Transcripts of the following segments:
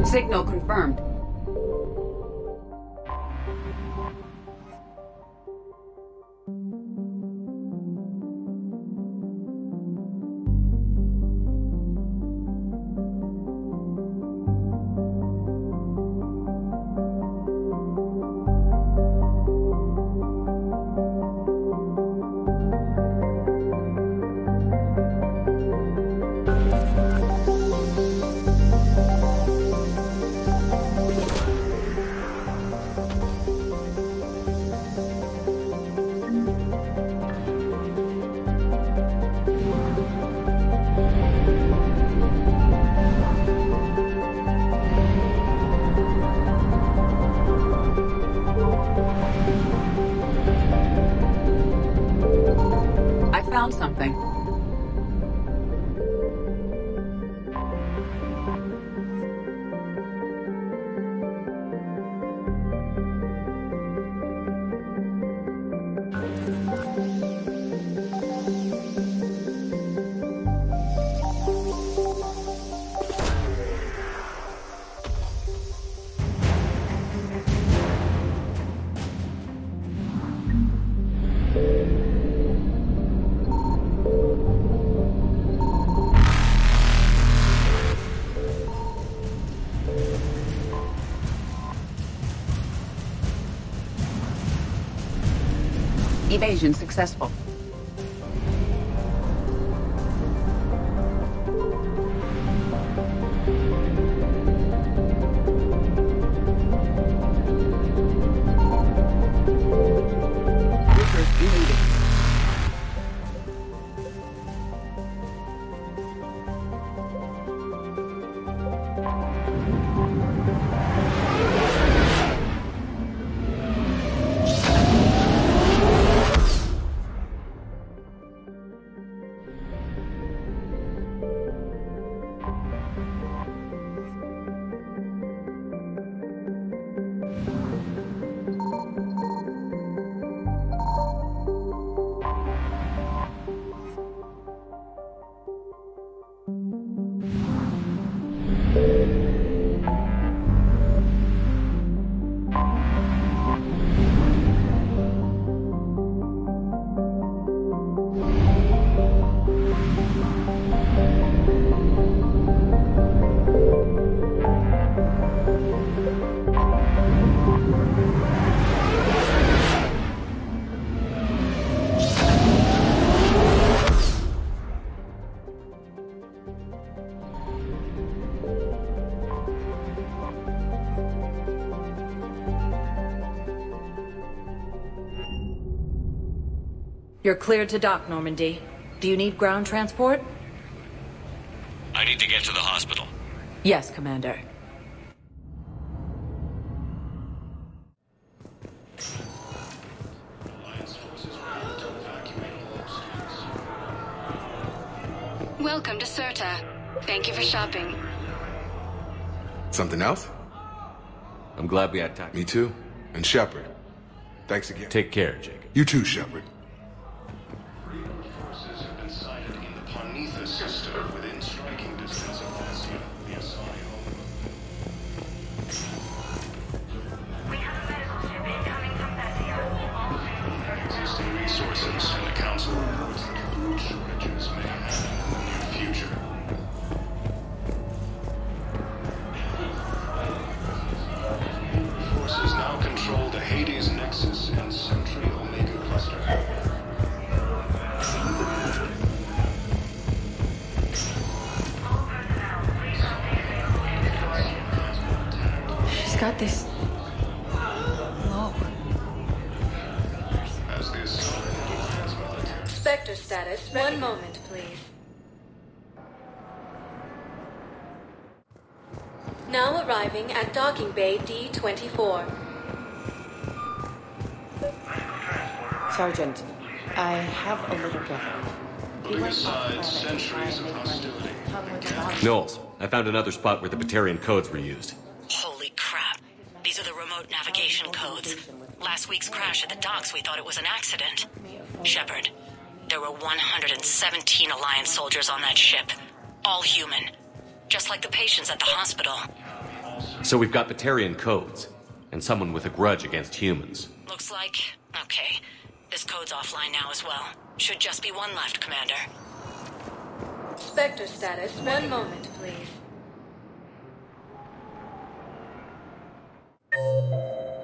Signal confirmed. Found something. Evasion successful. Workers deleted. You're cleared to dock, Normandy. Do you need ground transport? I need to get to the hospital. Yes, Commander. Welcome to Serta. Thank you for shopping. Something else? I'm glad we had time. Me too. And Shepard. Thanks again. Take care, Jacob. You too, Shepard. Forces have been sighted in the Parnitha system within striking distance of Thessia, the Asylum. We have a medical ship incoming from Thessia. Existing resources and the Council reports that food shortages may happen in the near future. Forces now control the Hades Nexus and Sentry Omega Cluster. She's got this. Low. As this military. Spectre status. One moment, please. Now arriving at docking bay D-24. Sergeant, I have a little brother. He went Aside off planet to try centuries and of make money. hostility. Come with a lot. Knowles, I found another spot where the Batarian codes were used. Holy crap. These are the remote navigation codes. Last week's crash at the docks, we thought it was an accident. Shepard, there were 117 Alliance soldiers on that ship. All human. Just like the patients at the hospital. So we've got Batarian codes, and someone with a grudge against humans. Looks like... okay. This code's offline now as well. Should just be one left, Commander. Spectre status. One moment, please.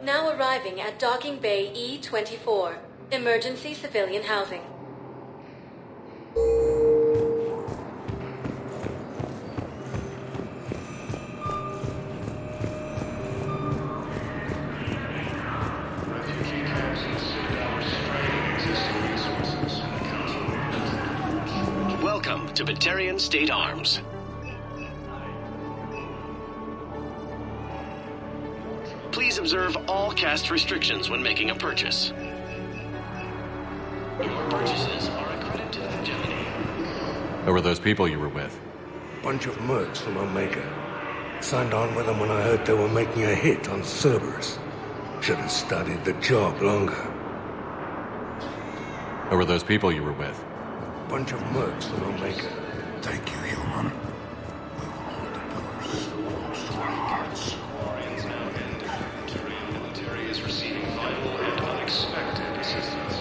Now arriving at Docking Bay E-24. Emergency civilian housing. Refugee camps in the Citadel are straining existing resources. Welcome to Batarian State Arms. Please observe all caste restrictions when making a purchase. Your purchases are a credit to the hegemony. Who were those people you were with? Bunch of mercs from Omega. Signed on with them when I heard they were making a hit on Cerberus. Should have studied the job longer. Who were those people you were with? Bunch of mercs from Omega. Thank you, human. We will hold the pillars close to our hearts. Quarians now ended. Batarian military is receiving vital and unexpected assistance.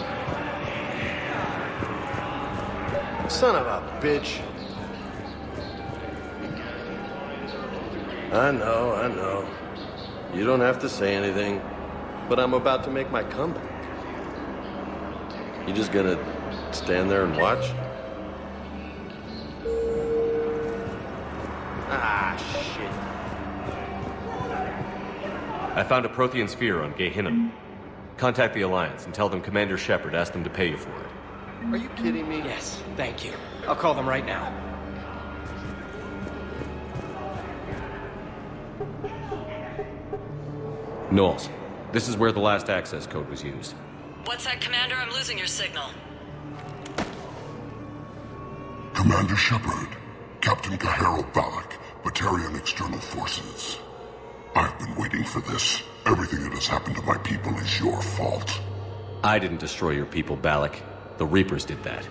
Son of a bitch. I know. You don't have to say anything, but I'm about to make my comeback. You just gonna stand there and watch? Ah, shit. I found a Prothean sphere on Gehinnom. Contact the Alliance and tell them Commander Shepard asked them to pay you for it. Are you kidding me? Yes, thank you. I'll call them right now. Knowles, this is where the last access code was used. What's that, Commander? I'm losing your signal. Commander Shepard, Captain Kahero Balak, Batarian External Forces. I've been waiting for this. Everything that has happened to my people is your fault. I didn't destroy your people, Balak. The Reapers did that.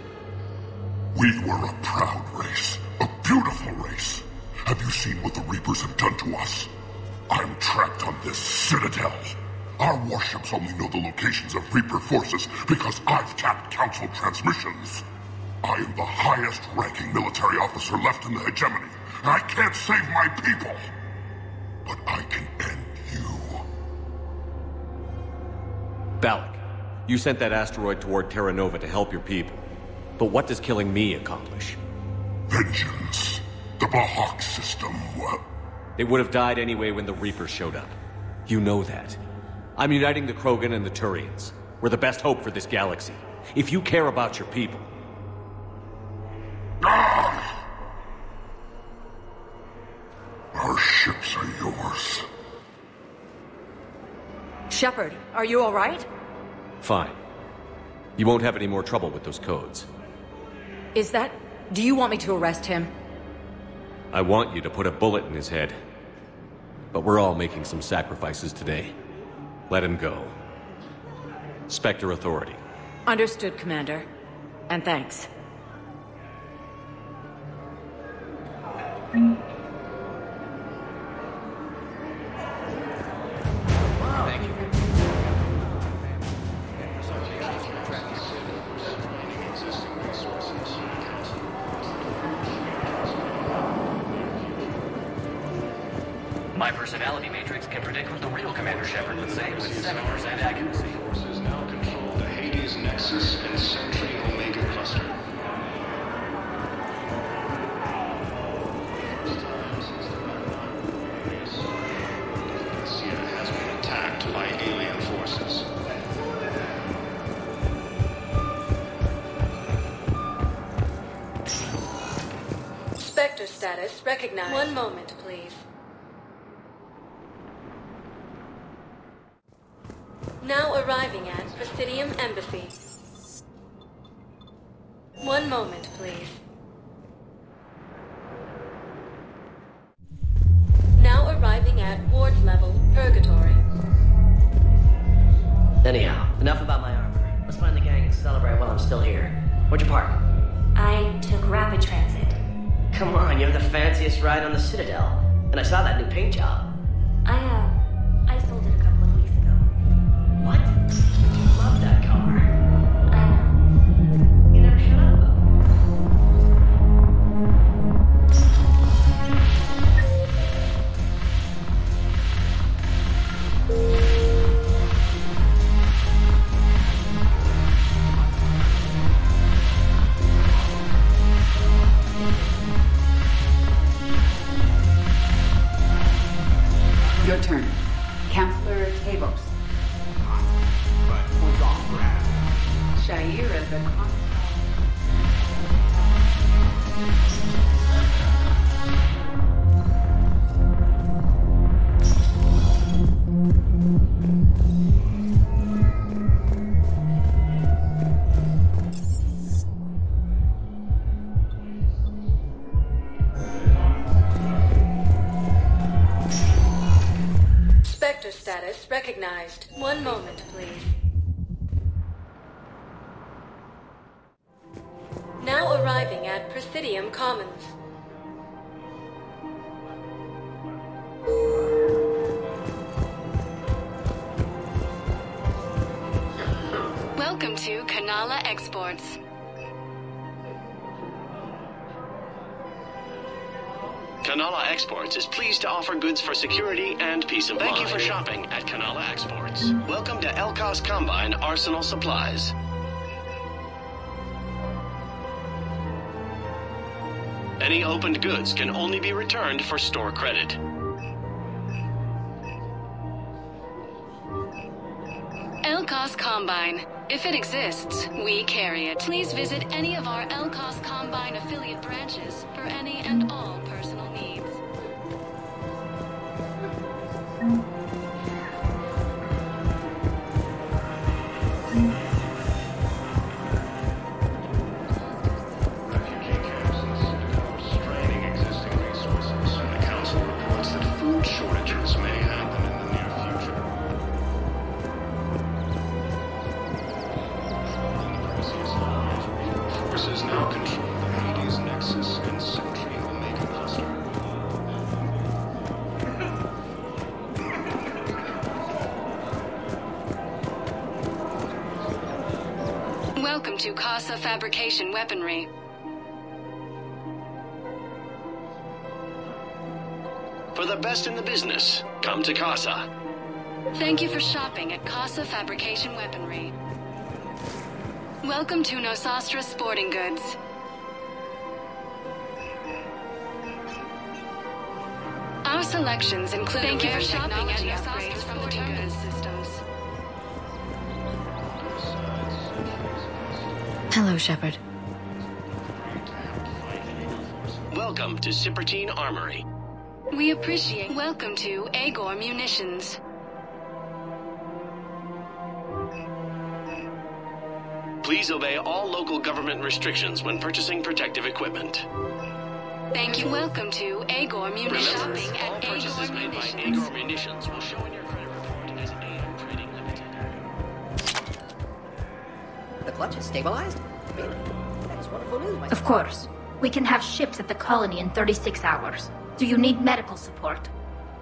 We were a proud race. A beautiful race. Have you seen what the Reapers have done to us? I'm trapped on this citadel. Our warships only know the locations of Reaper forces because I've tapped Council transmissions. I am the highest-ranking military officer left in the hegemony, and I can't save my people. But I can end you. Balak, you sent that asteroid toward Terra Nova to help your people. But what does killing me accomplish? Vengeance. The Bahak system. They would have died anyway when the Reapers showed up. You know that. I'm uniting the Krogan and the Turians. We're the best hope for this galaxy. If you care about your people... Ah! Our ships are yours. Shepard, are you all right? Fine. You won't have any more trouble with those codes. Is that... do you want me to arrest him? I want you to put a bullet in his head. But we're all making some sacrifices today. Let him go. Spectre Authority. Understood, Commander. And thanks. Thank you. My personality matrix can predict what the real Commander Shepard would say with 7% accuracy. Forces now control the Hades Nexus and Sentry Omega cluster. Thessia has been attacked by alien forces. Spectre status recognized. One moment, please. Now arriving at Presidium Embassy. One moment, please. Now arriving at ward level purgatory. Anyhow, enough about my armor. Let's find the gang and celebrate while I'm still here. Where'd you park? I took rapid transit. Come on, you have the fanciest ride on the Citadel. And I saw that new paint job. I sold it a couple of weeks ago. What? You love that car. I know. You never shut up, though. Your turn. Counselor Tabos. But what's off, Brad? Shaira the Spectre status recognized. One moment, please. Now arriving at Presidium Commons. Welcome to Kanala Exports. Kanala Exports is pleased to offer goods for security and peace of mind. Thank you for shopping at Kanala Exports. Welcome to Elkos Combine Arsenal Supplies. Any opened goods can only be returned for store credit. Elkos Combine. If it exists, we carry it. Please visit any of our Elkos Combine affiliate branches for any and all personal needs. Straining existing resources, and the council reports that food shortages may happen in the near future. Forces now control the Hades Nexus and Sentry Omega Cluster. Welcome to Casa Fabrication Weaponry. For the best in the business, come to Casa. Thank you for shopping at Casa Fabrication Weaponry. Welcome to Nosastra Sporting Goods. Our selections include Thank you for rare shopping at technology Nosastra upgrades for the Sporting terminus Goods. systems. Hello, Shepard. Welcome to Sippertine Armory. We appreciate. Welcome to Agor Munitions. Please obey all local government restrictions when purchasing protective equipment. Thank you. Welcome to Agor Munitions. Remember, Shopping all at purchases Agor made by Munitions. Agor Munitions will show in your credit report as AM Trading Limited. The clutch is stabilized? Really? That's wonderful news, my Of course. We can have ships at the colony in 36 hours. Do you need medical support?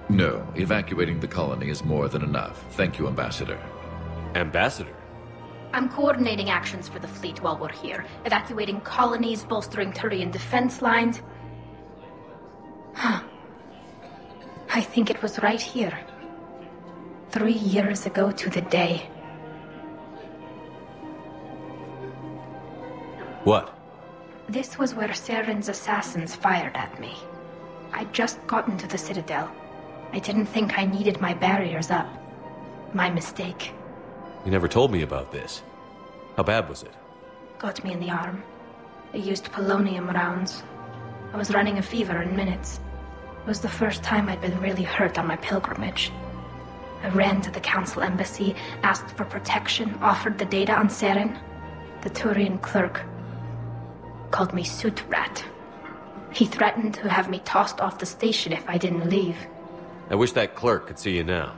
No, evacuating the colony is more than enough. Thank you, Ambassador. Ambassador? I'm coordinating actions for the fleet while we're here. Evacuating colonies, bolstering Turian defense lines. Huh. I think it was right here. 3 years ago to the day. What? This was where Saren's assassins fired at me. I'd just gotten to the Citadel. I didn't think I needed my barriers up. My mistake. You never told me about this. How bad was it? Got me in the arm. They used polonium rounds. I was running a fever in minutes. It was the first time I'd been really hurt on my pilgrimage. I ran to the Council embassy, asked for protection, offered the data on Saren. The Turian clerk called me Soot Rat. He threatened to have me tossed off the station if I didn't leave. I wish that clerk could see you now.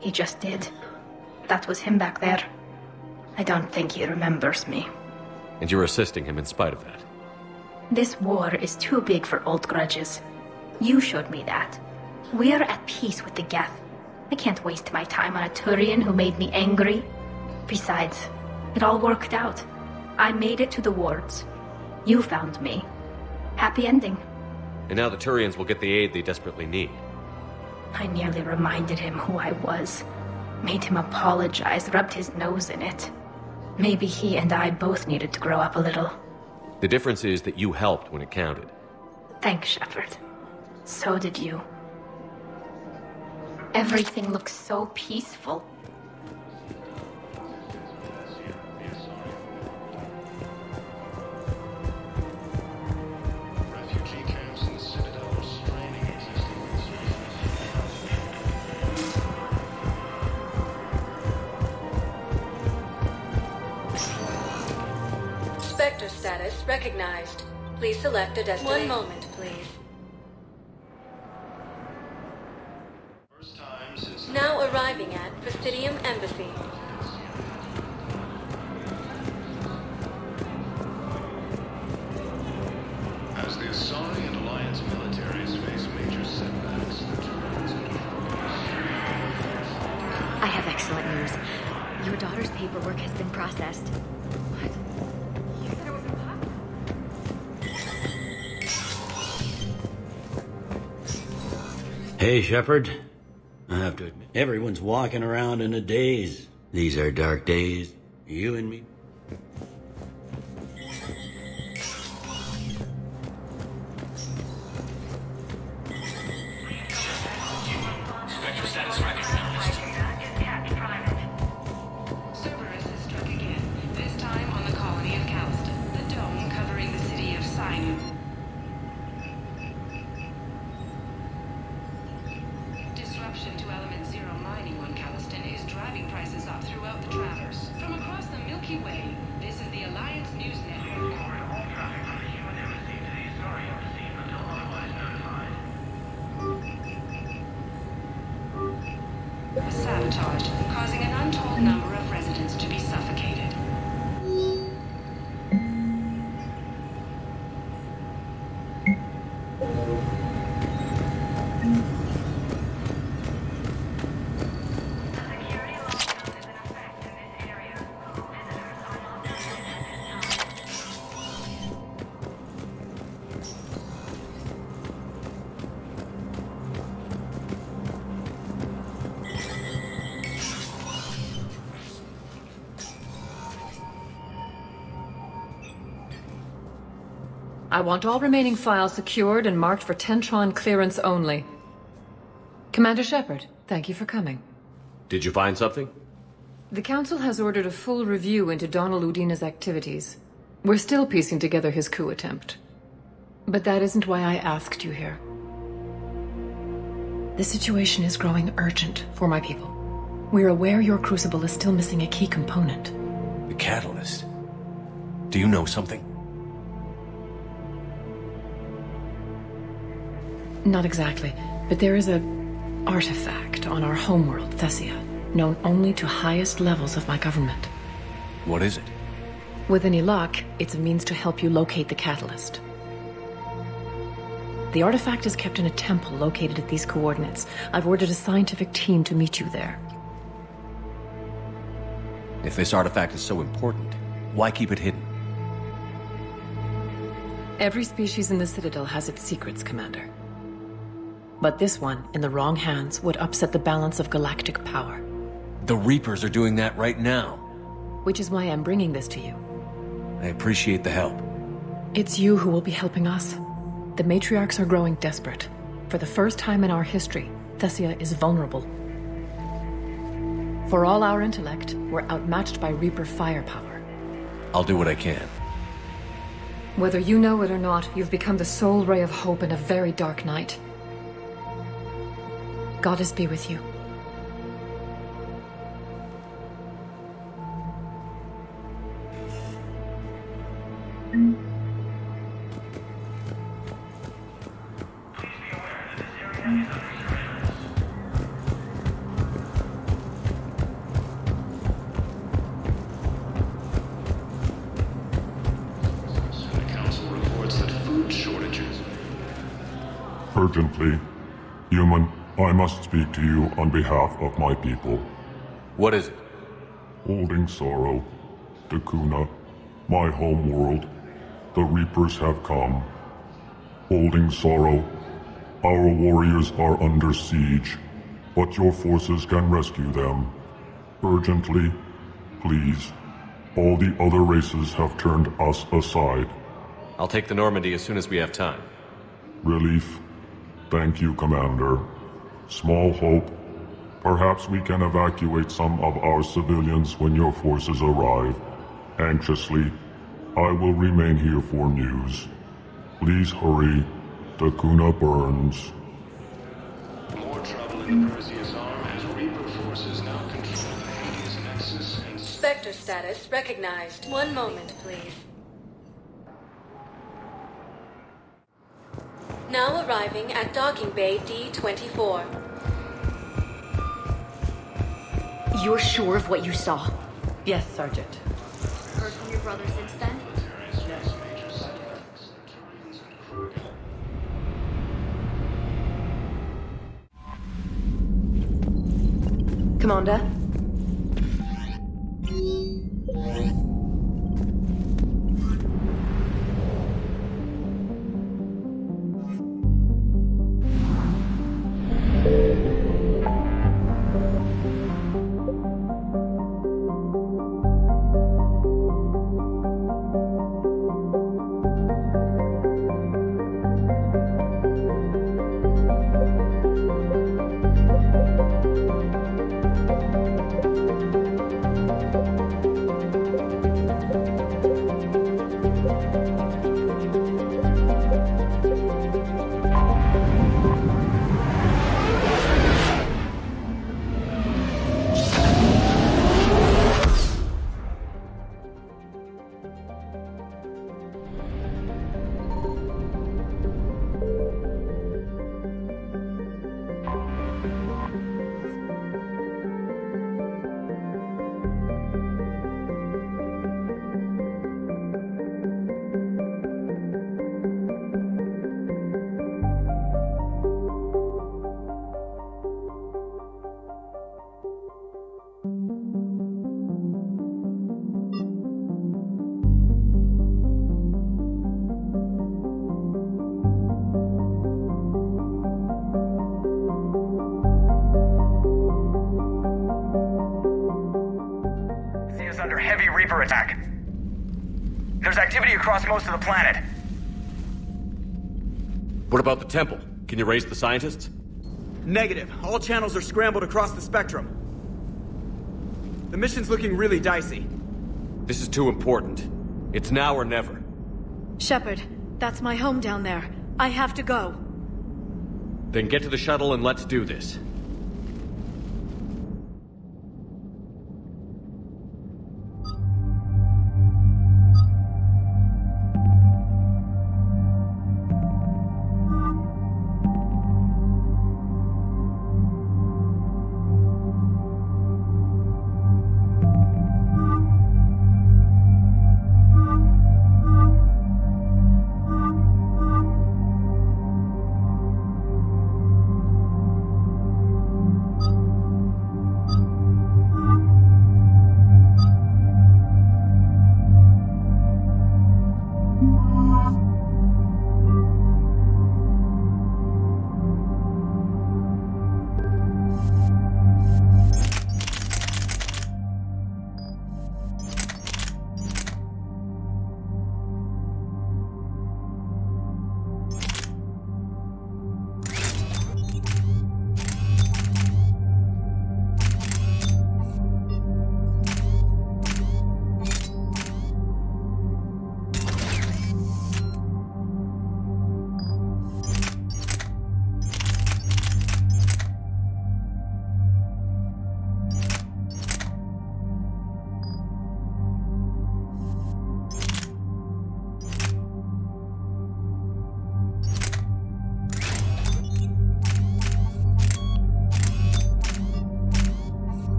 He just did. That was him back there. I don't think he remembers me. And you're assisting him in spite of that. This war is too big for old grudges. You showed me that. We're at peace with the Geth. I can't waste my time on a Turian who made me angry. Besides, it all worked out. I made it to the wards. You found me. Happy ending. And now the Turians will get the aid they desperately need. I nearly reminded him who I was. Made him apologize, rubbed his nose in it. Maybe he and I both needed to grow up a little. The difference is that you helped when it counted. Thanks, Shepard. So did you. Everything looks so peaceful. Spectre status recognized. Please select a destination. 1 moment, please. Now arriving at Presidium Embassy. As the Asari and Alliance militaries face major setbacks, the Turians I have excellent news. Your daughter's paperwork has been processed. Hey, Shepard. I have to admit, everyone's walking around in a daze. These are dark days. You and me. Spectre status recognized. Cerberus has struck again, this time on the colony of Calliston, the dome covering the city of Sinai. Disruption to Element Zero mining on Calliston is driving prices up throughout the Traverse. From across the Milky Way, this is the Alliance News Network. Was sabotaged, causing an untold number of residents to be suffocated. I want all remaining files secured and marked for Tentron clearance only. Commander Shepard, thank you for coming. Did you find something? The Council has ordered a full review into Donald Udina's activities. We're still piecing together his coup attempt. But that isn't why I asked you here. The situation is growing urgent for my people. We're aware your crucible is still missing a key component. The catalyst. Do you know something? Not exactly, but there is an artifact on our homeworld, Thessia, known only to highest levels of my government. What is it? With any luck, it's a means to help you locate the catalyst. The artifact is kept in a temple located at these coordinates. I've ordered a scientific team to meet you there. If this artifact is so important, why keep it hidden? Every species in the Citadel has its secrets, Commander. But this one, in the wrong hands, would upset the balance of galactic power. The Reapers are doing that right now. Which is why I'm bringing this to you. I appreciate the help. It's you who will be helping us. The matriarchs are growing desperate. For the first time in our history, Thessia is vulnerable. For all our intellect, we're outmatched by Reaper firepower. I'll do what I can. Whether you know it or not, you've become the sole ray of hope in a very dark night. Goddess be with you. urgently. Human, I must speak to you on behalf of my people. What is it? Holding sorrow, Dakuna, my home world, the Reapers have come. Holding sorrow, our warriors are under siege, but your forces can rescue them. Urgently, please. All the other races have turned us aside. I'll take the Normandy as soon as we have time. Relief. Thank you, Commander. Small hope. Perhaps we can evacuate some of our civilians when your forces arrive. Anxiously, I will remain here for news. Please hurry. Dakuna burns. More trouble in the Perseus arm as Reaper forces now control the Hades Nexus and... Spectre status recognized. One moment, please. Now arriving at Docking Bay D-24. You're sure of what you saw? Yes, Sergeant. Heard from your brother since then? Commander? Under heavy Reaper attack. There's activity across most of the planet. What about the temple? Can you raise the scientists? Negative. All channels are scrambled across the spectrum. The mission's looking really dicey. This is too important. It's now or never. Shepard, that's my home down there. I have to go. Then get to the shuttle and let's do this.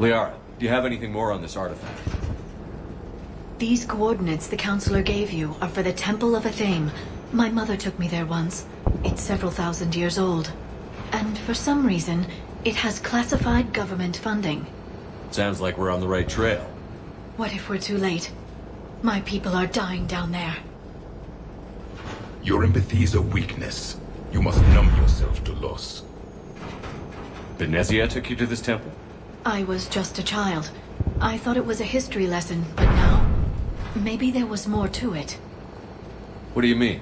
Liara, do you have anything more on this artifact? These coordinates the counselor gave you are for the Temple of Athame. My mother took me there once. It's several thousand years old. And for some reason, it has classified government funding. Sounds like we're on the right trail. What if we're too late? My people are dying down there. Your empathy is a weakness. You must numb yourself to loss. Thessia took you to this temple? I was just a child. I thought it was a history lesson, but now... maybe there was more to it. What do you mean?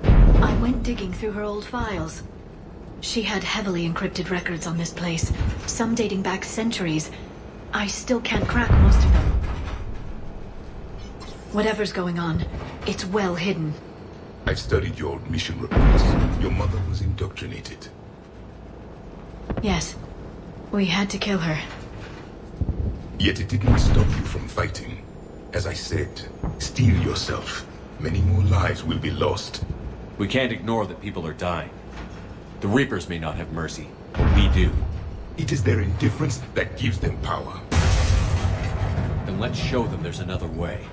I went digging through her old files. She had heavily encrypted records on this place, some dating back centuries. I still can't crack most of them. Whatever's going on, it's well hidden. I've studied your old mission reports. Your mother was indoctrinated. Yes. We had to kill her. Yet it did not stop you from fighting. As I said, steel yourself. Many more lives will be lost. We can't ignore that people are dying. The Reapers may not have mercy, but we do. It is their indifference that gives them power. Then let's show them there's another way.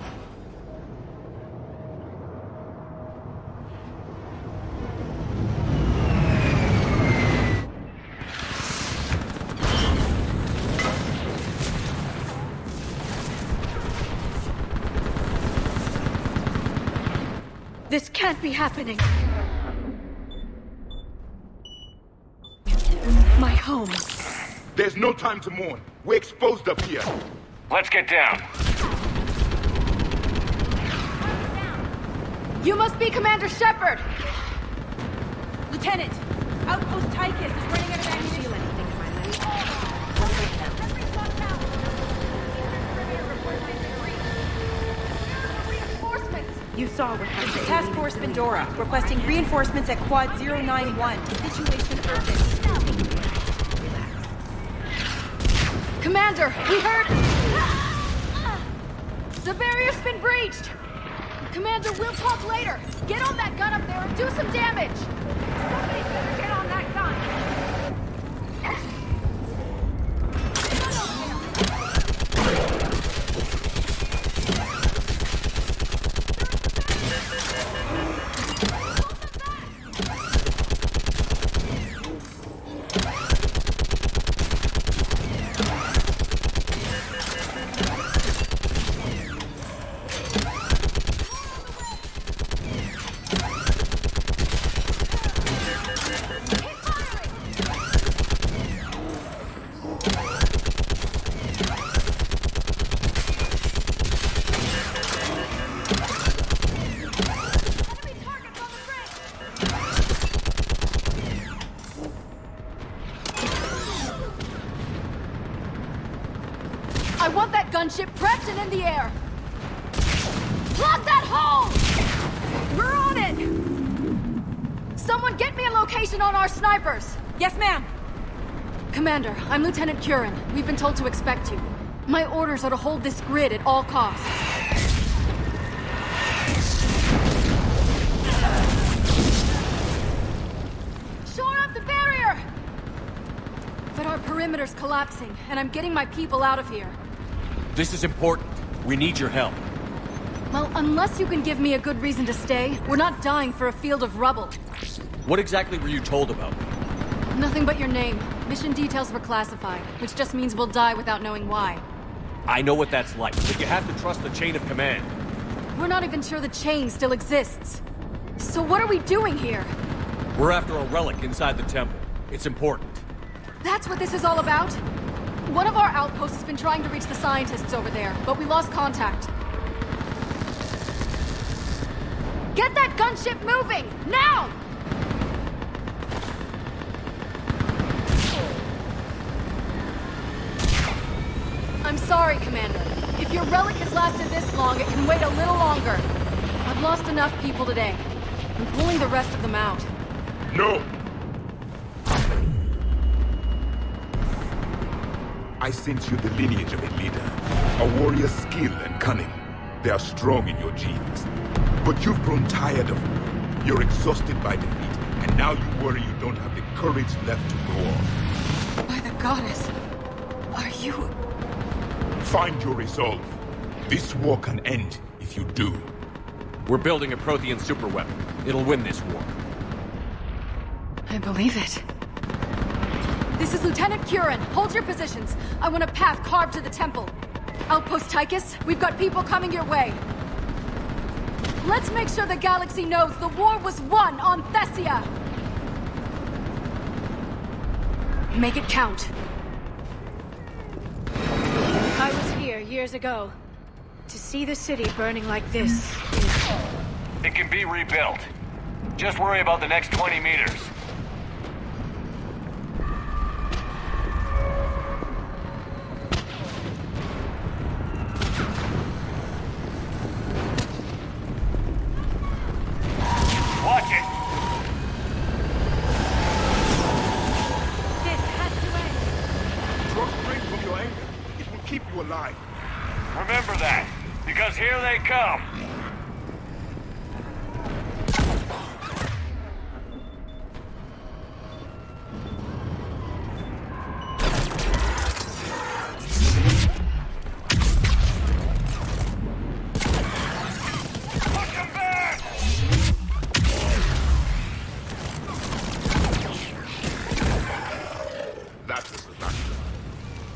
This can't be happening. My home. There's no time to mourn. We're exposed up here. Let's get down. You must be Commander Shepard! Lieutenant, Outpost Tychus is running out of ammunition. Feel anything in my leg? Reinforcements! You saw what happened. Task Force Pandora, requesting reinforcements at Quad 091. Situation urgent. Commander, we heard... The barrier's been breached! Commander, we'll talk later! Get on that gun up there and do some damage! Somebody better get on that gun! I want that gunship prepped and in the air! Plug that hole! We're on it! Someone get me a location on our snipers! Yes, ma'am! Commander, I'm Lieutenant Curran. We've been told to expect you. My orders are to hold this grid at all costs. Shore up the barrier! But our perimeter's collapsing, and I'm getting my people out of here. This is important. We need your help. Well, unless you can give me a good reason to stay, we're not dying for a field of rubble. What exactly were you told about me? Nothing but your name. Mission details were classified, which just means we'll die without knowing why. I know what that's like, but you have to trust the chain of command. We're not even sure the chain still exists. So what are we doing here? We're after a relic inside the temple. It's important. That's what this is all about? One of our outposts has been trying to reach the scientists over there, but we lost contact. Get that gunship moving! Now! I'm sorry, Commander. If your relic has lasted this long, it can wait a little longer. I've lost enough people today. I'm pulling the rest of them out. No! I sense you the lineage of a leader. A warrior's skill and cunning. They are strong in your genes. But you've grown tired of war. You're exhausted by defeat, and now you worry you don't have the courage left to go on. goddess. Are you... Find your resolve. This war can end if you do. We're building a Prothean superweapon. It'll win this war. I believe it. This is Lieutenant Curran. Hold your positions. I want a path carved to the temple. Outpost Tychus, we've got people coming your way. Let's make sure the galaxy knows the war was won on Thessia! Make it count. I was here years ago. To see the city burning like this is... It can be rebuilt. Just worry about the next 20 meters. Watch it! This has to end! Draw strength from your anger. It will keep you alive. Remember that, because here they come.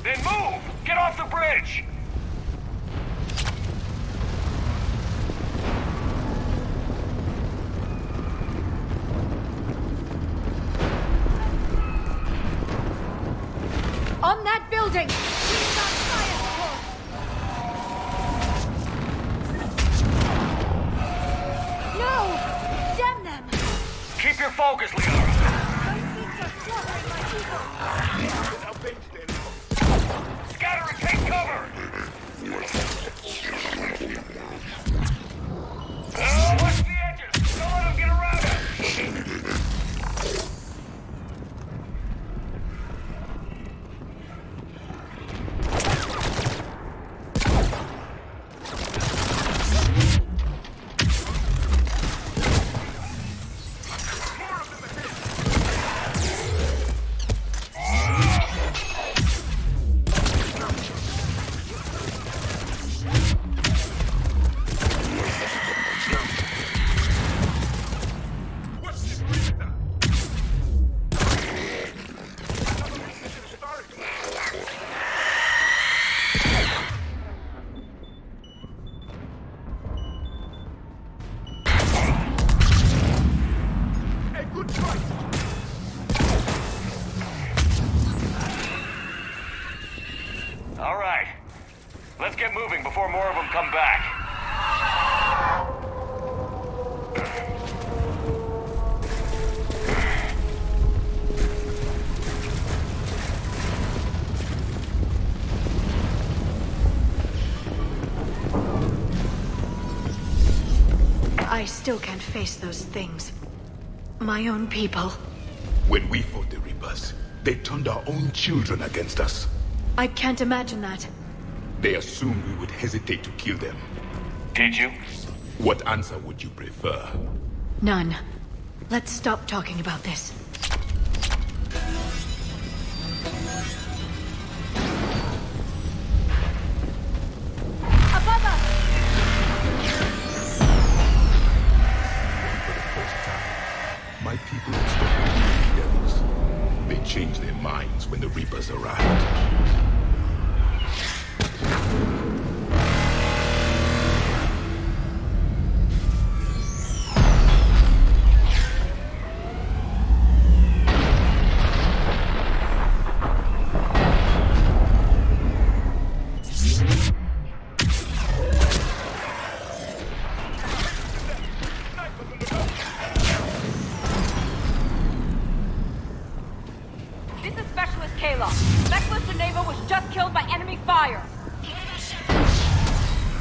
Then move! Get off the bridge! On that building! No! Damn them! Keep your focus, Liara! Scatter and take cover! Watch the edges! Don't let them get around us! All right. Let's get moving before more of them come back. I still can't face those things. My own people. When we fought the Reapers, they turned our own children against us. I can't imagine that. They assumed we would hesitate to kill them. Did you? What answer would you prefer? None. Let's stop talking about this. Above us! My people expected to be devils. They changed their minds when the Reapers arrived.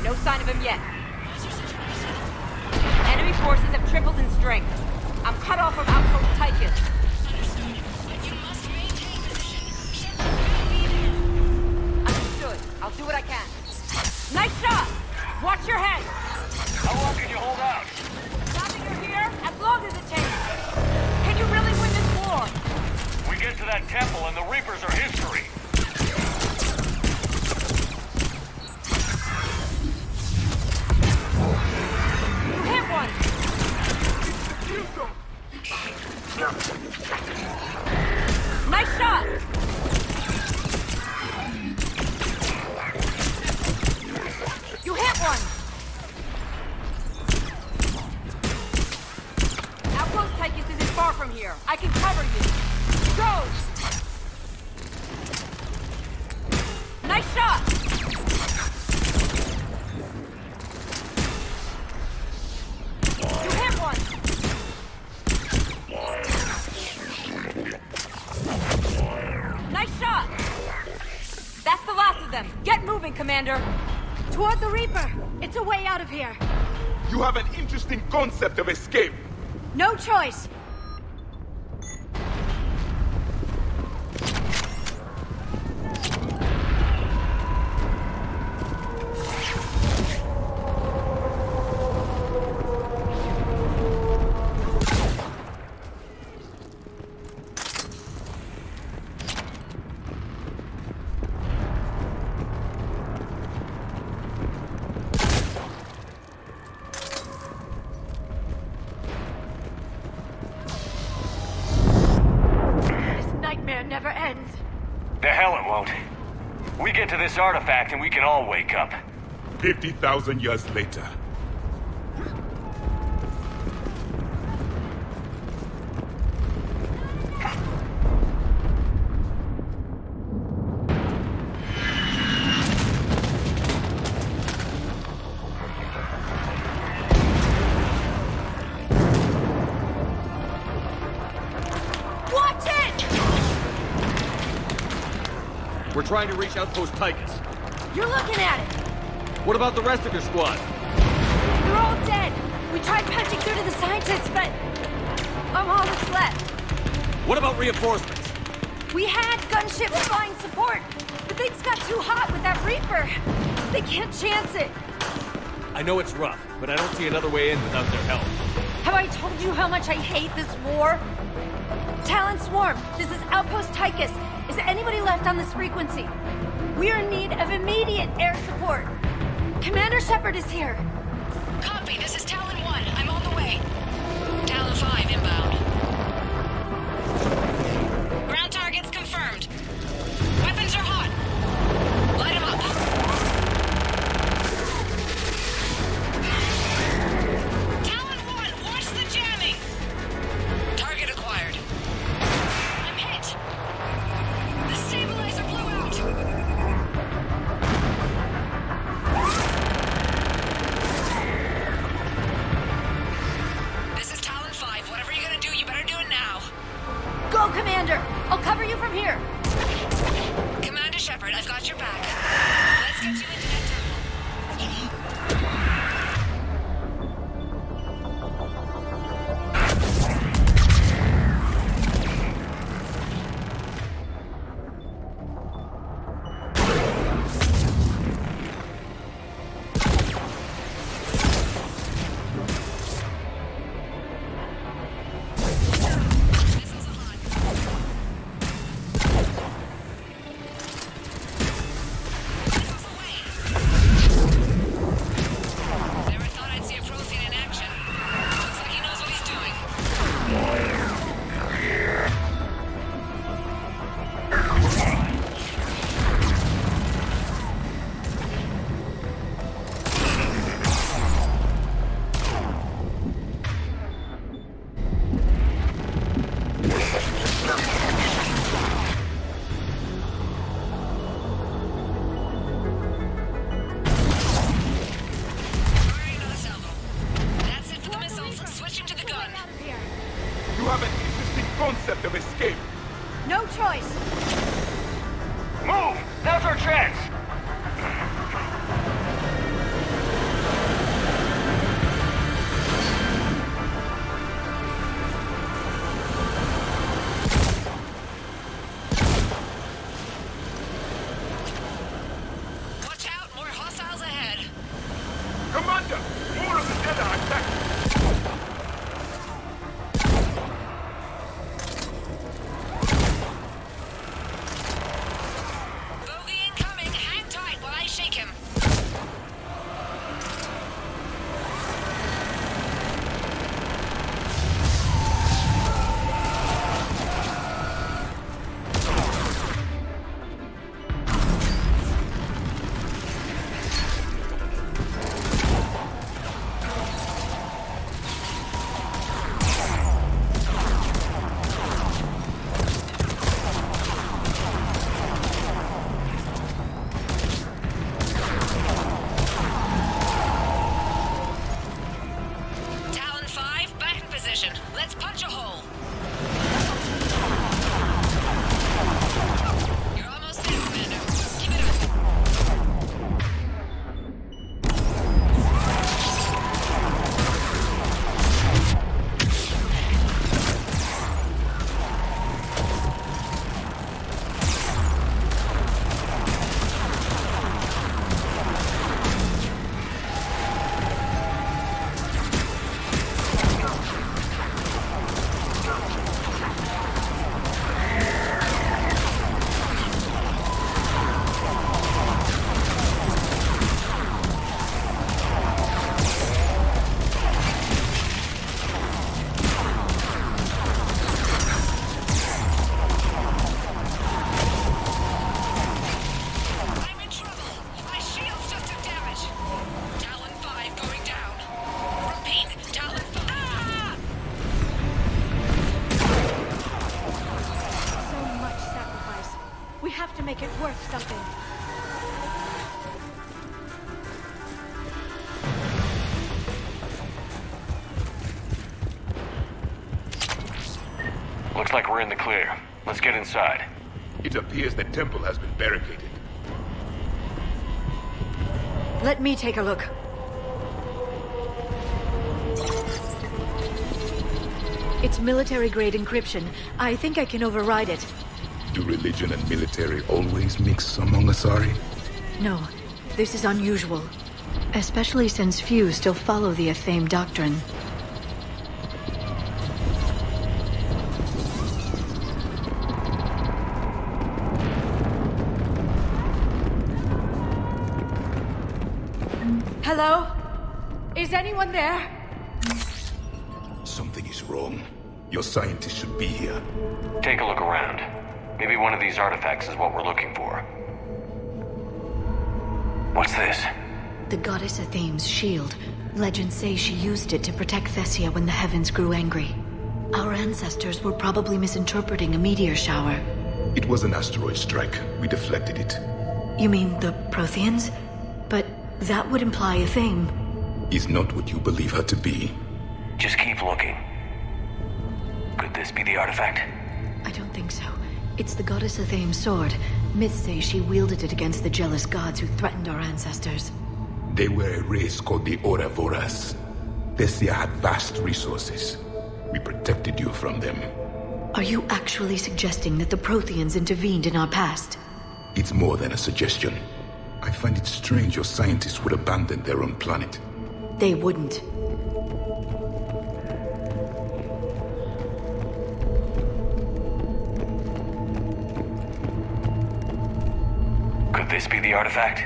No sign of him yet. Enemy forces have tripled in strength. I'm cut off from Outpost Tychus. Understood. I'll do what I can. Nice shot! Watch your head! How long can you hold out? Now that you're here, as long as it takes. Can you really win this war? We get to that temple and the Reapers are history. from here. I can cover you. Go! Nice shot! You hit one! Nice shot! That's the last of them. Get moving, Commander. Toward the Reaper. It's a way out of here. You have an interesting concept of escape. No choice. Never ends. The hell it won't. We get to this artifact and we can all wake up. 50,000 years later. We're trying to reach Outpost Tychus. You're looking at it! What about the rest of your squad? They're all dead! We tried punching through to the scientists, but I'm all that's left. What about reinforcements? We had gunships flying support, but things got too hot with that Reaper. They can't chance it. I know it's rough, but I don't see another way in without their help. Have I told you how much I hate this war? Talon Swarm, this is Outpost Tychus. Is anybody left on this frequency? We're in need of immediate air support. Commander Shepard is here. Copy, this is Talon 1. I'm on the way. Talon 5 inbound. Ground targets confirmed. Weapons are hot. Light them up. Talon 1, watch the jamming. Target acquired. I'm hit. The stabilizer blew out. This is Talon 5. Whatever you're gonna do, you better do it now. Go, Commander! I'll cover you from here. Commander Shepard, I've got your back. Let's get you into that You have an interesting concept of escape. No choice. Move! Now's our chance! Watch out, more hostiles ahead. Commander, more of the dead are attacking. Bogey incoming, hang make it worth something. Looks like we're in the clear. Let's get inside. It appears the temple has been barricaded. Let me take a look. It's military-grade encryption. I think I can override it. Do religion and military always mix among Asari? No, this is unusual. Especially since few still follow the Athame doctrine. Hello? Is anyone there? Something is wrong. Your scientists should be here. Take a look around. Maybe one of these artifacts is what we're looking for. What's this? The goddess Athame's shield. Legends say she used it to protect Thessia when the heavens grew angry. Our ancestors were probably misinterpreting a meteor shower. It was an asteroid strike. We deflected it. You mean the Protheans? But that would imply Athame. Is not what you believe her to be. Just keep looking. Could this be the artifact? I don't think so. It's the goddess Athame's sword. Myths say she wielded it against the jealous gods who threatened our ancestors. They were a race called the Ouroboros. Thessia had vast resources. We protected you from them. Are you actually suggesting that the Protheans intervened in our past? It's more than a suggestion. I find it strange your scientists would abandon their own planet. They wouldn't. Could this be the artifact?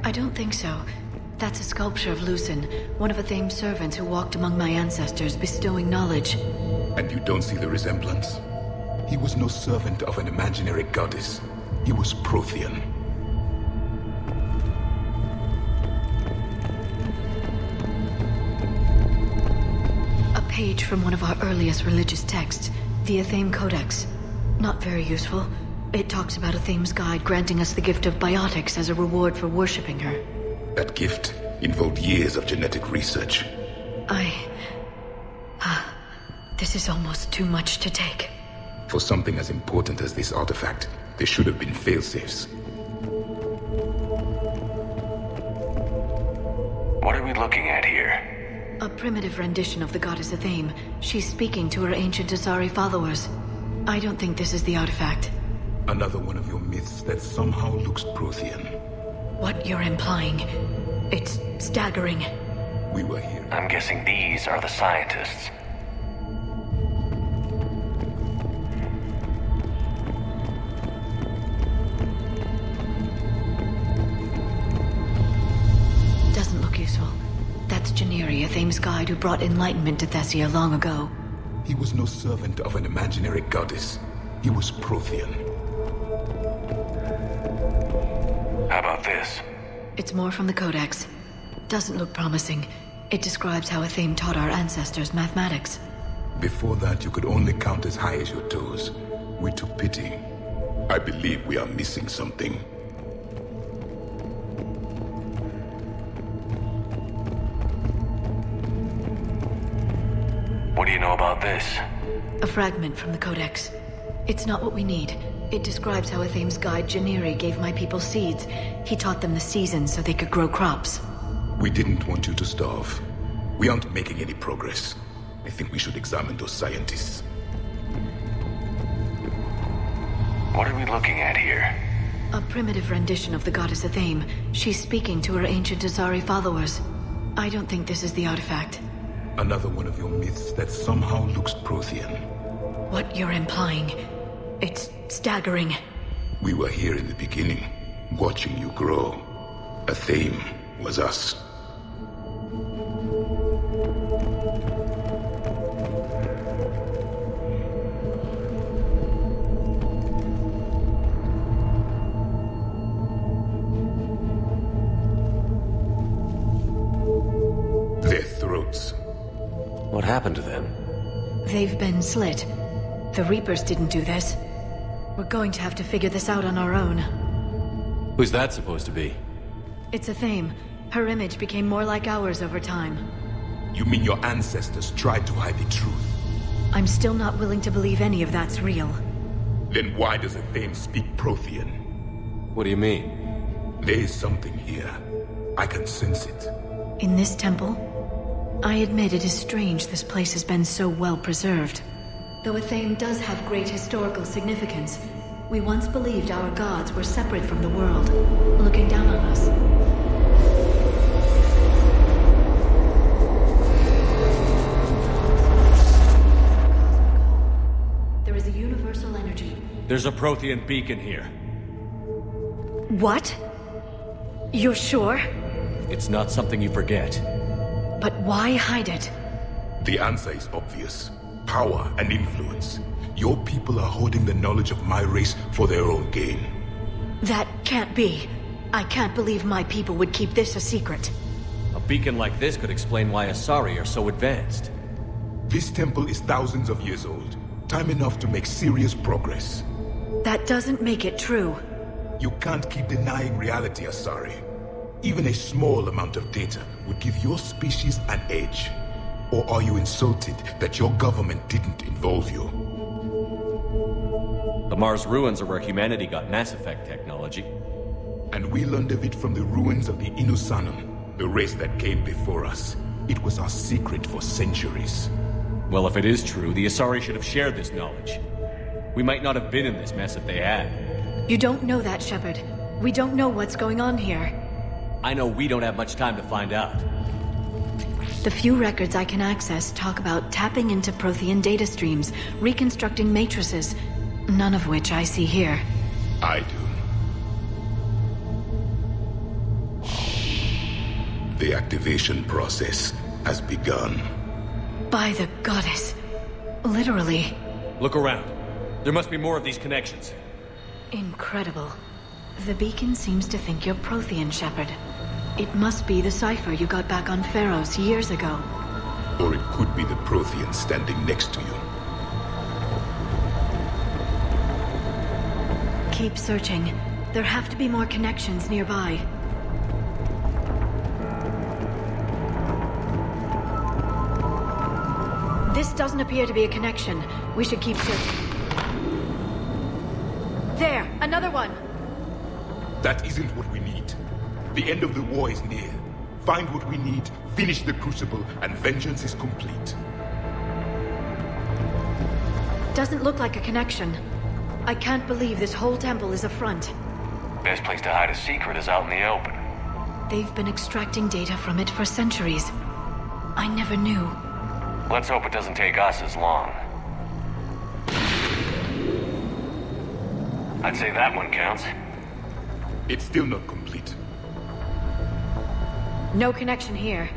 I don't think so. That's a sculpture of Lucen, one of Athame's servants who walked among my ancestors, bestowing knowledge. And you don't see the resemblance? He was no servant of an imaginary goddess. He was Prothean. A page from one of our earliest religious texts, the Athame Codex. Not very useful. It talks about Athame's guide granting us the gift of biotics as a reward for worshipping her. That gift involved years of genetic research. This is almost too much to take. For something as important as this artifact, there should have been failsafes. What are we looking at here? A primitive rendition of the goddess Athame. She's speaking to her ancient Asari followers. I don't think this is the artifact. Another one of your myths that somehow looks Prothean. What you're implying, it's staggering. We were here. I'm guessing these are the scientists. Doesn't look useful. That's Janiri, Athame's guide who brought enlightenment to Thessia long ago. He was no servant of an imaginary goddess. He was Prothean. How about this? It's more from the Codex. Doesn't look promising. It describes how Athame taught our ancestors mathematics. Before that, you could only count as high as your toes. We took pity. I believe we are missing something. What do you know about this? A fragment from the Codex. It's not what we need. It describes how Athame's guide Janiri gave my people seeds. He taught them the seasons so they could grow crops. We didn't want you to starve. We aren't making any progress. I think we should examine those scientists. What are we looking at here? A primitive rendition of the goddess Athame. She's speaking to her ancient Asari followers. I don't think this is the artifact. Another one of your myths that somehow looks Prothean. What you're implying, it's staggering. We were here in the beginning, watching you grow. Athame was us. Their throats. What happened to them? They've been slit. The Reapers didn't do this. We're going to have to figure this out on our own. Who's that supposed to be? It's a Thame. Her image became more like ours over time. You mean your ancestors tried to hide the truth? I'm still not willing to believe any of that's real. Then why does a Thame speak Prothean? What do you mean? There is something here. I can sense it. In this temple? I admit it is strange this place has been so well preserved. Though a Thame does have great historical significance, we once believed our gods were separate from the world, looking down on us. There is a universal energy. There's a Prothean beacon here. What? You're sure? It's not something you forget. But why hide it? The answer is obvious. Power and influence. Your people are holding the knowledge of my race for their own gain. That can't be. I can't believe my people would keep this a secret. A beacon like this could explain why Asari are so advanced. This temple is thousands of years old. Time enough to make serious progress. That doesn't make it true. You can't keep denying reality, Asari. Even a small amount of data would give your species an edge. Or are you insulted that your government didn't involve you? The Mars ruins are where humanity got Mass Effect technology. And we learned of it from the ruins of the Inusanum, the race that came before us. It was our secret for centuries. Well, if it is true, the Asari should have shared this knowledge. We might not have been in this mess if they had. You don't know that, Shepard. We don't know what's going on here. I know we don't have much time to find out. The few records I can access talk about tapping into Prothean data streams, reconstructing matrices, none of which I see here. I do. The activation process has begun. By the goddess. Literally. Look around. There must be more of these connections. Incredible. The beacon seems to think you're Prothean, Shepard. It must be the cipher you got back on Pharos years ago. Or it could be the Prothean standing next to you. Keep searching. There have to be more connections nearby. This doesn't appear to be a connection. We should keep searching. There! Another one! That isn't what we need. The end of the war is near. Find what we need, finish the Crucible, and vengeance is complete. Doesn't look like a connection. I can't believe this whole temple is a front. Best place to hide a secret is out in the open. They've been extracting data from it for centuries. I never knew. Let's hope it doesn't take us as long. I'd say that one counts. It's still not complete. No connection here.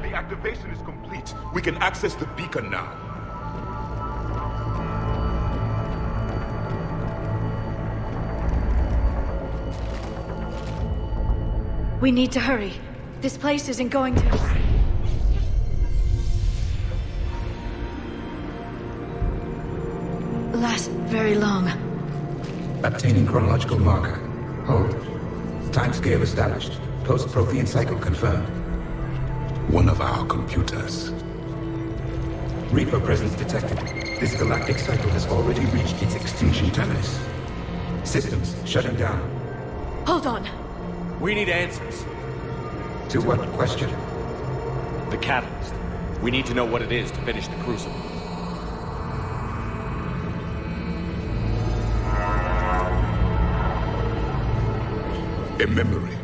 The activation is complete. We can access the beacon now. We need to hurry. This place isn't going to... last very long. Obtaining chronological marker. Hold. Timescale established. Post-Prothean cycle confirmed. One of our computers. Reaper presence detected. This galactic cycle has already reached its extinction terminus. Systems shutting down. Hold on. We need answers. To what question? The catalyst. We need to know what it is to finish the Crucible. A memory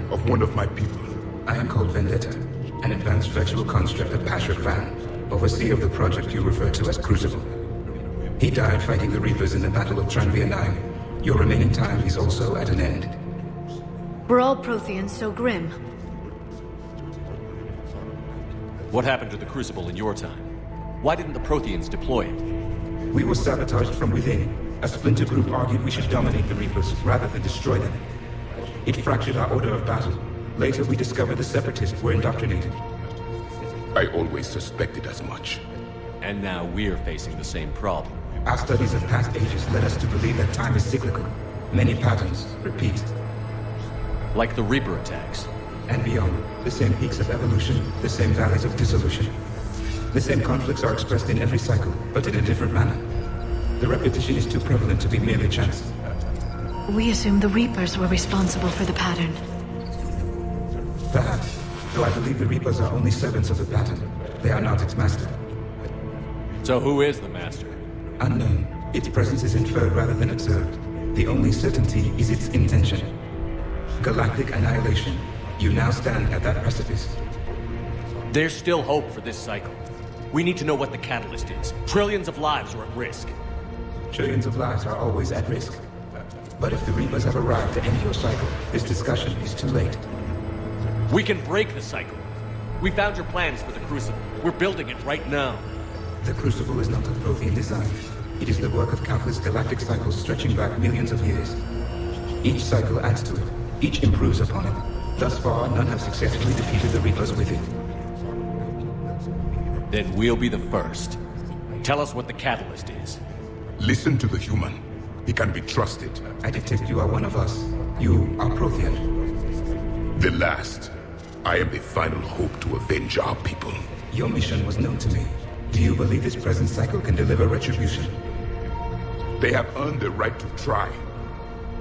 of one of my people. I am called Vendetta, an advanced virtual construct of Patrick Van, overseer of the project you refer to as Crucible. He died fighting the Reapers in the Battle of Tranvia 9. Your remaining time is also at an end. We're all Protheans so grim. What happened to the Crucible in your time? Why didn't the Protheans deploy it? We were sabotaged from within. A splinter group argued we should dominate the Reapers rather than destroy them. It fractured our order of battle. Later, we discovered the Separatists were indoctrinated. I always suspected as much. And now we're facing the same problem. Our studies of past ages led us to believe that time is cyclical. Many patterns repeat. Like the Reaper attacks. And beyond, the same peaks of evolution, the same valleys of dissolution. The same conflicts are expressed in every cycle, but in a different manner. The repetition is too prevalent to be merely chance. We assume the Reapers were responsible for the pattern. Perhaps, though I believe the Reapers are only servants of the pattern. They are not its master. So who is the master? Unknown. Its presence is inferred rather than observed. The only certainty is its intention. Galactic annihilation. You now stand at that precipice. There's still hope for this cycle. We need to know what the catalyst is. Trillions of lives are at risk. Trillions of lives are always at risk. But if the Reapers have arrived to end your cycle, this discussion is too late. We can break the cycle. We found your plans for the Crucible. We're building it right now. The Crucible is not of Prothean design. It is the work of countless galactic cycles stretching back millions of years. Each cycle adds to it. Each improves upon it. Thus far, none have successfully defeated the Reapers with it. Then we'll be the first. Tell us what the catalyst is. Listen to the human. He can be trusted. I detect you are one of us. You are Prothean. The last. I am the final hope to avenge our people. Your mission was known to me. Do you believe this present cycle can deliver retribution? They have earned the right to try.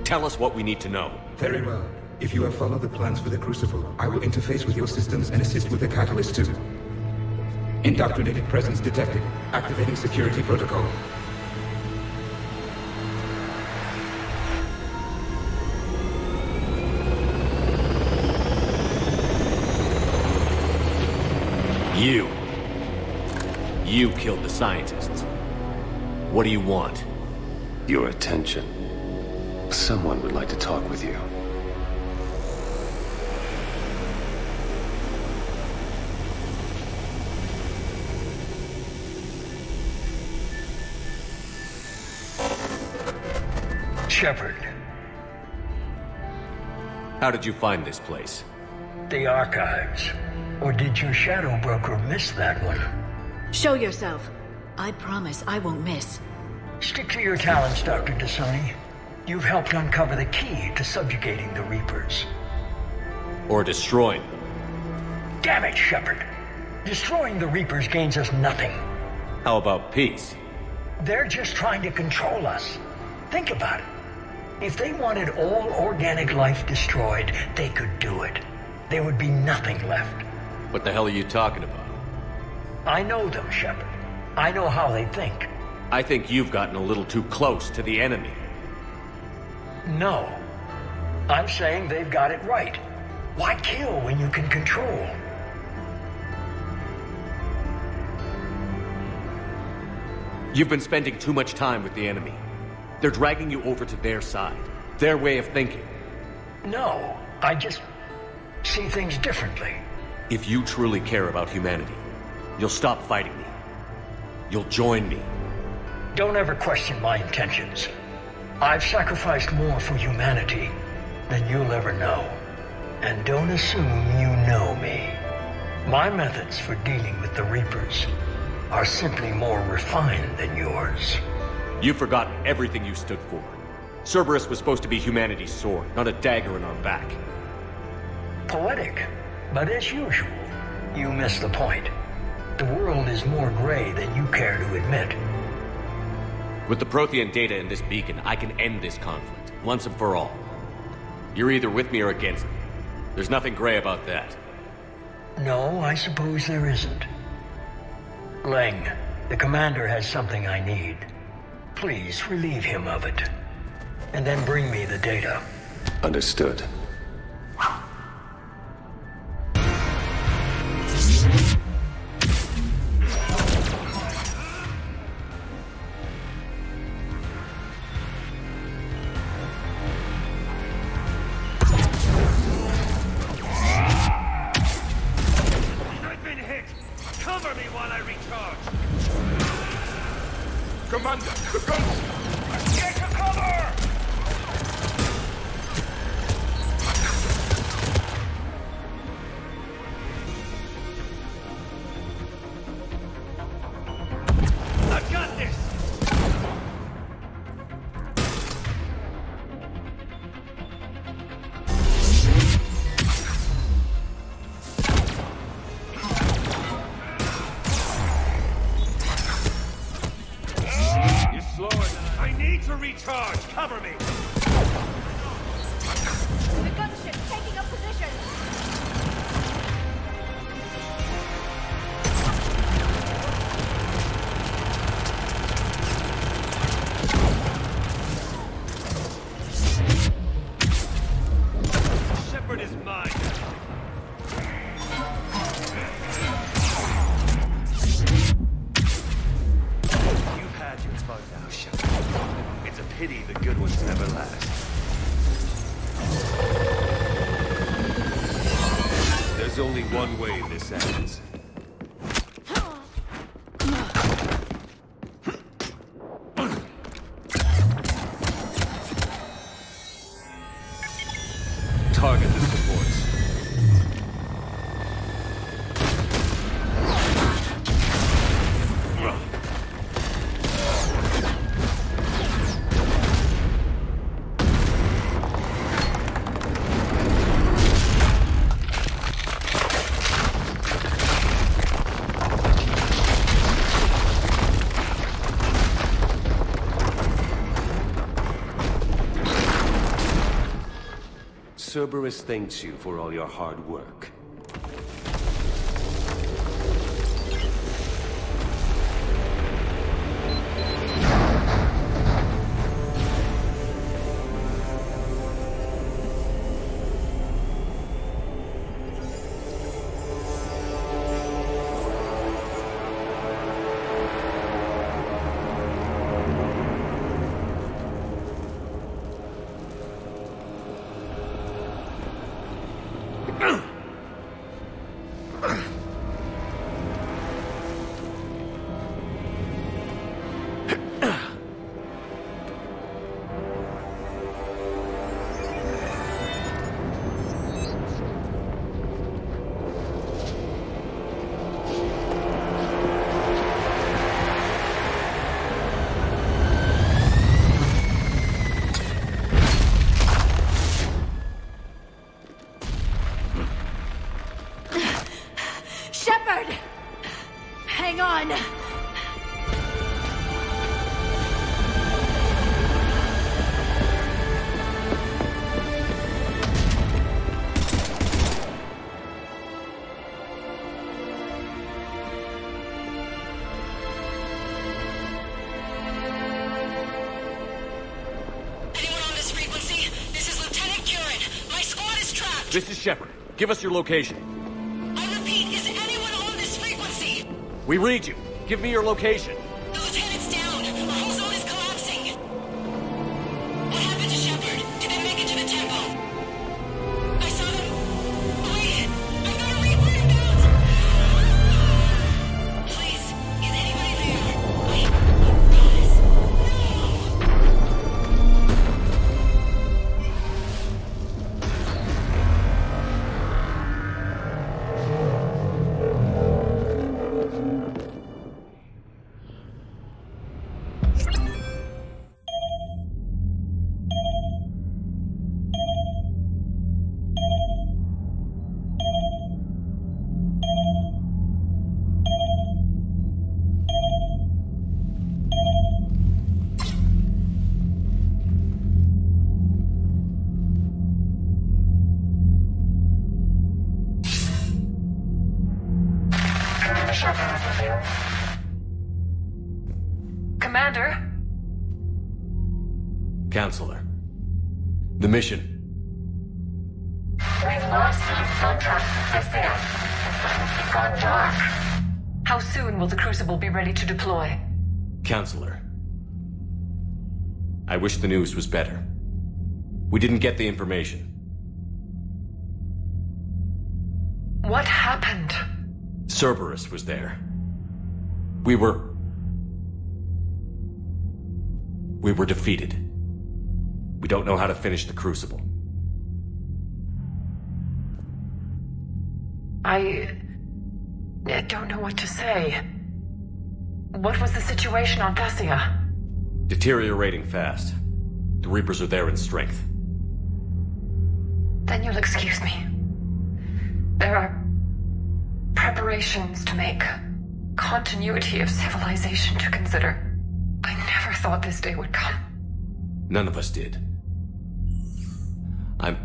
Tell us what we need to know. Very well. If you have followed the plans for the Crucible, I will interface with your systems and assist with the catalyst too. Indoctrinated presence detected. Activating security protocol. You killed the scientists. What do you want? Your attention. Someone would like to talk with you. Shepard. How did you find this place? The archives. Or did your shadow broker miss that one? Show yourself. I promise I won't miss. Stick to your talents, Dr. Dasani. You've helped uncover the key to subjugating the Reapers. Or destroying them. Damn it, Shepard. Destroying the Reapers gains us nothing. How about peace? They're just trying to control us. Think about it. If they wanted all organic life destroyed, they could do it. There would be nothing left. What the hell are you talking about? I know them, Shepard. I know how they think. I think you've gotten a little too close to the enemy. No. I'm saying they've got it right. Why kill when you can control? You've been spending too much time with the enemy. They're dragging you over to their side. Their way of thinking. No, I just see things differently. If you truly care about humanity, you'll stop fighting me. You'll join me. Don't ever question my intentions. I've sacrificed more for humanity than you'll ever know. And don't assume you know me. My methods for dealing with the Reapers are simply more refined than yours. You've forgotten everything you stood for. Cerberus was supposed to be humanity's sword, not a dagger in our back. Poetic, but as usual, you miss the point. The world is more gray than you care to admit. With the Prothean data in this beacon, I can end this conflict, once and for all. You're either with me or against me. There's nothing gray about that. No, I suppose there isn't. Leng, the commander has something I need. Please relieve him of it. And then bring me the data. Understood. I've been hit! Cover me while I recharge! Commander, the guns! Get to cover! slower than I need to recharge! Cover me! The gunship taking up position! Shepard is mine! You've had your fun now, Shepard. It's a pity the good ones never last. There's only one way this ends. Target the supports. Cerberus thanks you for all your hard work. Shepard! Hang on! This is Shepard. Give us your location. I repeat, is anyone on this frequency? We read you. Give me your location. The lieutenant's down. Our whole zone is collapsing. What happened to Shepard? Did they make it to the temple? I saw them. Wait! I've got a Reaper inbound! Please, is anybody there? Wait, guys. Commander? Counselor. The mission. We've lost contact with Thessia. It's gone dark. How soon will the Crucible be ready to deploy? Counselor. I wish the news was better. We didn't get the information. What happened? Cerberus was there. We were defeated. We don't know how to finish the Crucible. I don't know what to say. What was the situation on Thessia? Deteriorating fast. The Reapers are there in strength. Then you'll excuse me. There are preparations to make. Continuity of civilization to consider. I never thought this day would come. None of us did. I'm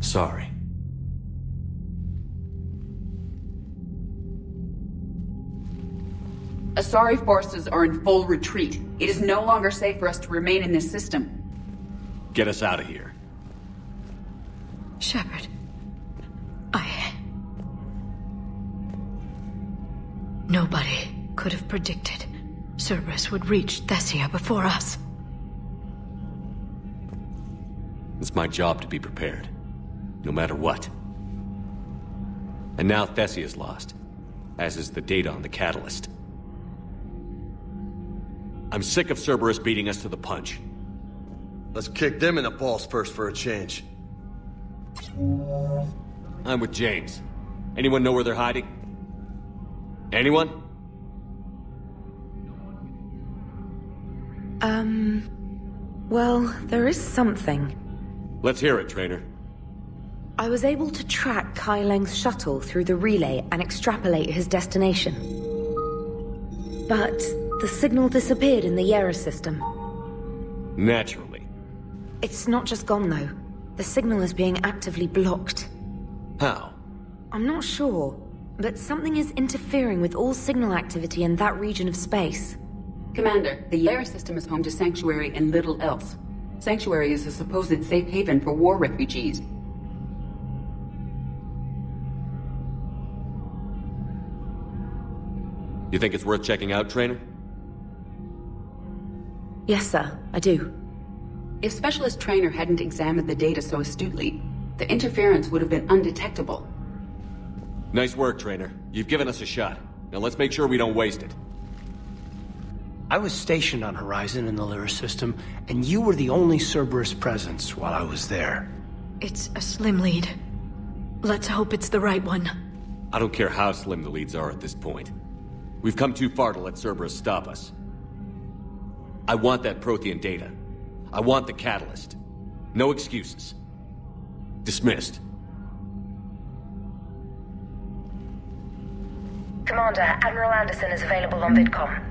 sorry. Asari forces are in full retreat. It is no longer safe for us to remain in this system. Get us out of here. Shepard. Nobody could have predicted Cerberus would reach Thessia before us. It's my job to be prepared, no matter what. And now Thessia's lost, as is the data on the catalyst. I'm sick of Cerberus beating us to the punch. Let's kick them in the balls first for a change. I'm with James. Anyone know where they're hiding? Anyone? Well, there is something. Let's hear it, Trainer. I was able to track Kai Leng's shuttle through the relay and extrapolate his destination. But the signal disappeared in the Liara system. Naturally. It's not just gone, though. The signal is being actively blocked. How? I'm not sure, but something is interfering with all signal activity in that region of space. Commander, the Liara system is home to Sanctuary and little else. Sanctuary is a supposed safe haven for war refugees. You think it's worth checking out, Trainer? Yes, sir, I do. If Specialist Trainer hadn't examined the data so astutely, the interference would have been undetectable. Nice work, Trainer. You've given us a shot. Now let's make sure we don't waste it. I was stationed on Horizon in the Liara system, and you were the only Cerberus presence while I was there. It's a slim lead. Let's hope it's the right one. I don't care how slim the leads are at this point. We've come too far to let Cerberus stop us. I want that Prothean data. I want the catalyst. No excuses. Dismissed. Commander, Admiral Anderson is available on VidCom.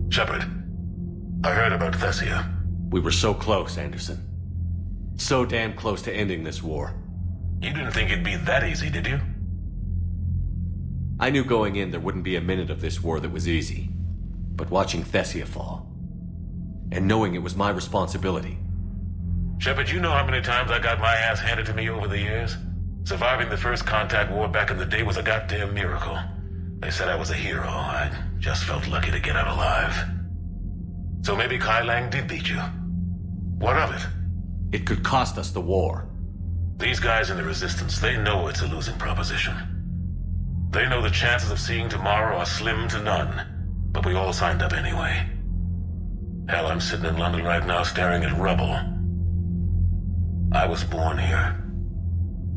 Shepard, I heard about Thessia. We were so close, Anderson. So damn close to ending this war. You didn't think it'd be that easy, did you? I knew going in there wouldn't be a minute of this war that was easy. But watching Thessia fall, and knowing it was my responsibility. Shepard, you know how many times I got my ass handed to me over the years? Surviving the first contact war back in the day was a goddamn miracle. They said I was a hero. I just felt lucky to get out alive. So maybe Kai Lang did beat you. What of it? It could cost us the war. These guys in the Resistance, they know it's a losing proposition. They know the chances of seeing tomorrow are slim to none. But we all signed up anyway. Hell, I'm sitting in London right now staring at rubble. I was born here.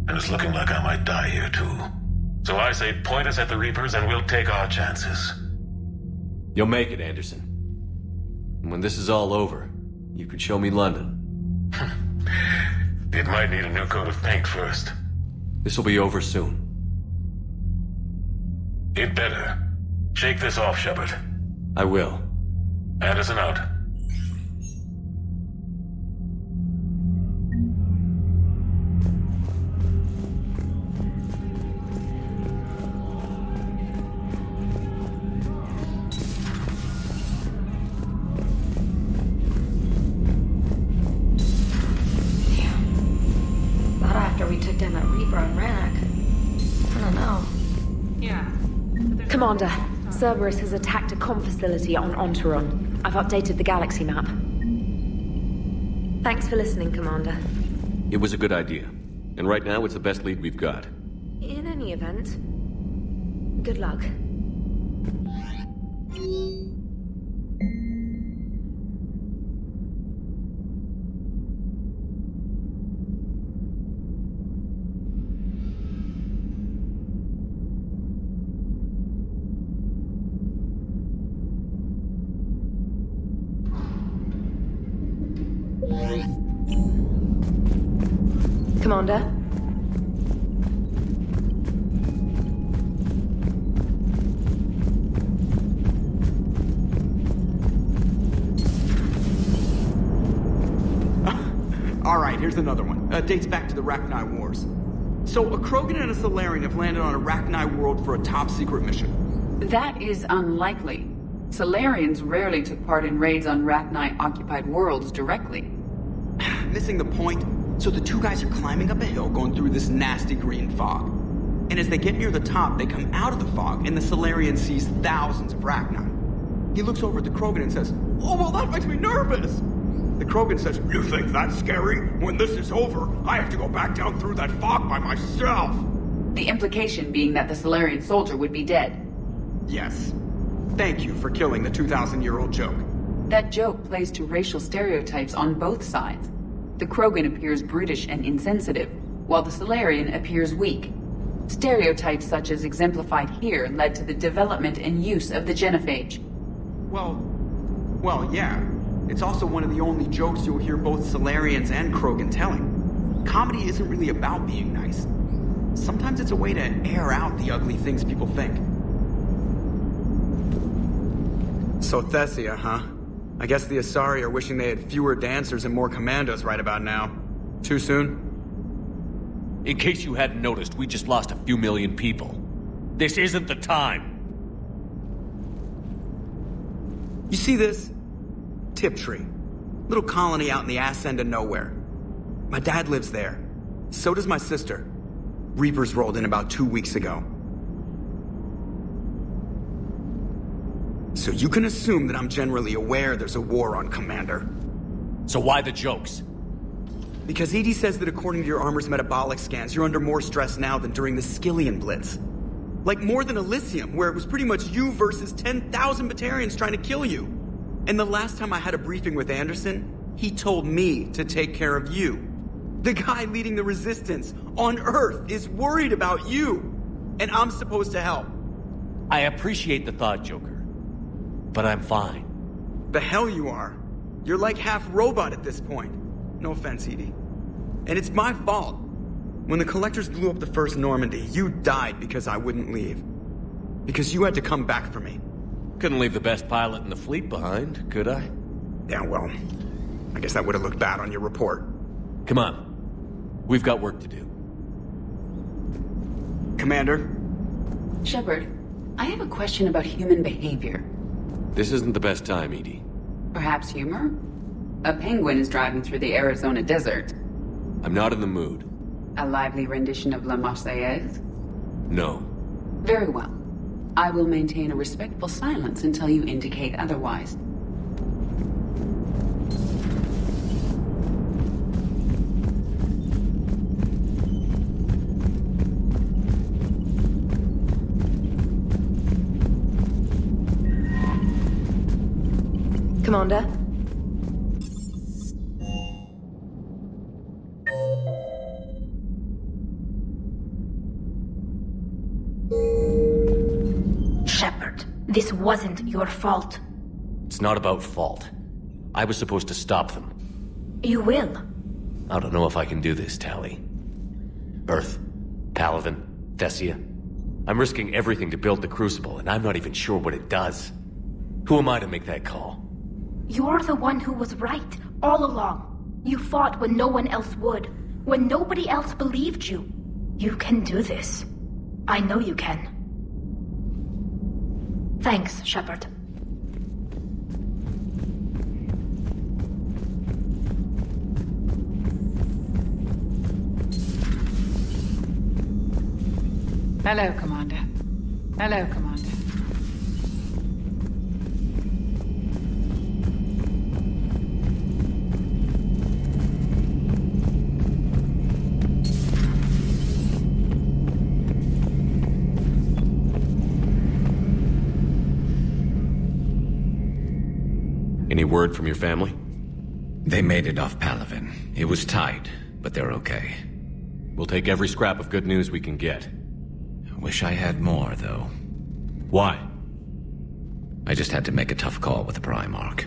And it's looking like I might die here too. So I say point us at the Reapers and we'll take our chances. You'll make it, Anderson. And when this is all over, you could show me London. It might need a new coat of paint first. This'll be over soon. It better. Shake this off, Shepard. I will. Anderson out. Not after we took down that Reaper on Rannoch. I don't know. Yeah. Commander, Cerberus has attacked a comm facility on Ontaron. I've updated the galaxy map. Thanks for listening, Commander. It was a good idea. And right now, it's the best lead we've got. In any event, good luck. Commander? Alright, here's another one. Dates back to the Rachni Wars. So, a Krogan and a Salarian have landed on a Rachni world for a top-secret mission. That is unlikely. Salarians rarely took part in raids on Rachni-occupied worlds directly. Missing the point? So the two guys are climbing up a hill going through this nasty green fog. And as they get near the top, they come out of the fog, and the Salarian sees thousands of Rachni. He looks over at the Krogan and says, "Oh, well, that makes me nervous!" The Krogan says, "You think that's scary? When this is over, I have to go back down through that fog by myself!" The implication being that the Salarian soldier would be dead. Yes. Thank you for killing the 2,000-year-old joke. That joke plays to racial stereotypes on both sides. The Krogan appears brutish and insensitive, while the Salarian appears weak. Stereotypes such as exemplified here led to the development and use of the genophage. Well, yeah. It's also one of the only jokes you'll hear both Salarians and Krogan telling. Comedy isn't really about being nice. Sometimes it's a way to air out the ugly things people think. So Thessia, huh? I guess the Asari are wishing they had fewer dancers and more commandos right about now. Too soon? In case you hadn't noticed, we just lost a few million people. This isn't the time. You see this? Tiptree. Little colony out in the ass end of nowhere. My dad lives there. So does my sister. Reapers rolled in about 2 weeks ago. So you can assume that I'm generally aware there's a war on, Commander. So why the jokes? Because EDI says that according to your armor's metabolic scans, you're under more stress now than during the Skillian Blitz. Like more than Elysium, where it was pretty much you versus 10,000 Batarians trying to kill you. And the last time I had a briefing with Anderson, he told me to take care of you. The guy leading the resistance on Earth is worried about you. And I'm supposed to help. I appreciate the thought, Joker. But I'm fine. The hell you are. You're like half robot at this point. No offense, Edie. And it's my fault. When the Collectors blew up the first Normandy, you died because I wouldn't leave. Because you had to come back for me. Couldn't leave the best pilot in the fleet behind, could I? Yeah, well, I guess that would have looked bad on your report. Come on. We've got work to do. Commander? Shepard, I have a question about human behavior. This isn't the best time, Edie. Perhaps humor? A penguin is driving through the Arizona desert. I'm not in the mood. A lively rendition of La Marseillaise? No. Very well. I will maintain a respectful silence until you indicate otherwise. Commander? Shepard, this wasn't your fault. It's not about fault. I was supposed to stop them. You will. I don't know if I can do this, Tali. Earth, Paladin, Thessia. I'm risking everything to build the Crucible, and I'm not even sure what it does. Who am I to make that call? You're the one who was right, all along. You fought when no one else would, when nobody else believed you. You can do this. I know you can. Thanks, Shepard. Hello, Commander. Hello, Commander. Any word from your family? They made it off Palaven. It was tight, but they're okay. We'll take every scrap of good news we can get. Wish I had more, though. Why? I just had to make a tough call with the Primarch.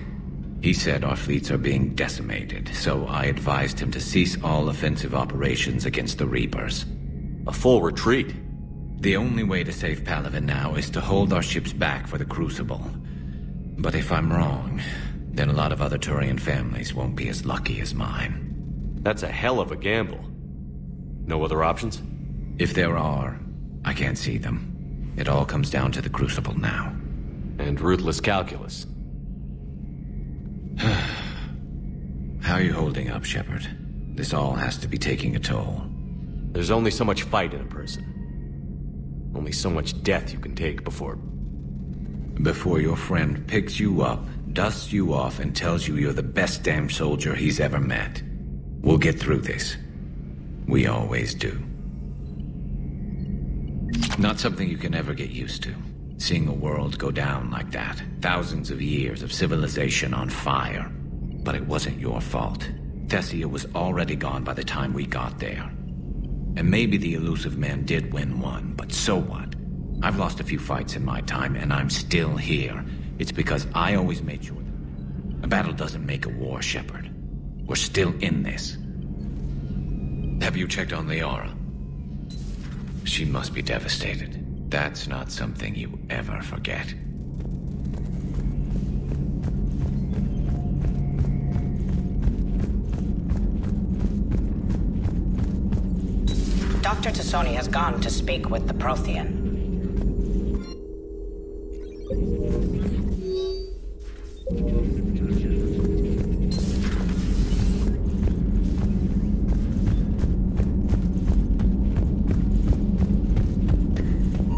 He said our fleets are being decimated, so I advised him to cease all offensive operations against the Reapers. A full retreat? The only way to save Palaven now is to hold our ships back for the Crucible. But if I'm wrong, then a lot of other Turian families won't be as lucky as mine. That's a hell of a gamble. No other options? If there are, I can't see them. It all comes down to the Crucible now. And ruthless calculus. How are you holding up, Shepard? This all has to be taking a toll. There's only so much fight in a person. Only so much death you can take before your friend picks you up, dusts you off, and tells you you're the best damn soldier he's ever met. We'll get through this. We always do. Not something you can ever get used to. Seeing a world go down like that. Thousands of years of civilization on fire. But it wasn't your fault. Thessia was already gone by the time we got there. And maybe the elusive man did win one, but so what? I've lost a few fights in my time, and I'm still here. It's because I always made sure a battle doesn't make a war, Shepard. We're still in this. Have you checked on Liara? She must be devastated. That's not something you ever forget. Dr. Tassoni has gone to speak with the Prothean.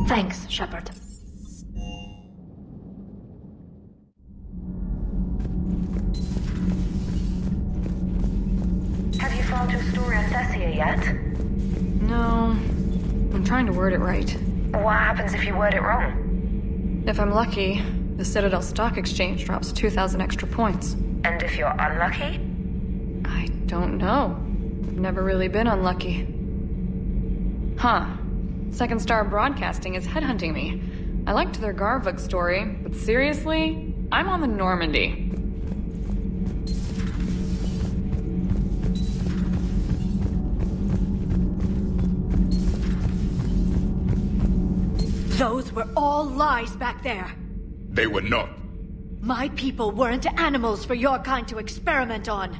Thanks, Shepard. Have you found your story on Thessia yet? No. I'm trying to word it right. What happens if you word it wrong? If I'm lucky, the Citadel Stock Exchange drops 2,000 extra points. And if you're unlucky? I don't know. I've never really been unlucky. Huh. Second Star Broadcasting is headhunting me. I liked their Garvug story, but seriously, I'm on the Normandy. Those were all lies back there. They were not. My people weren't animals for your kind to experiment on.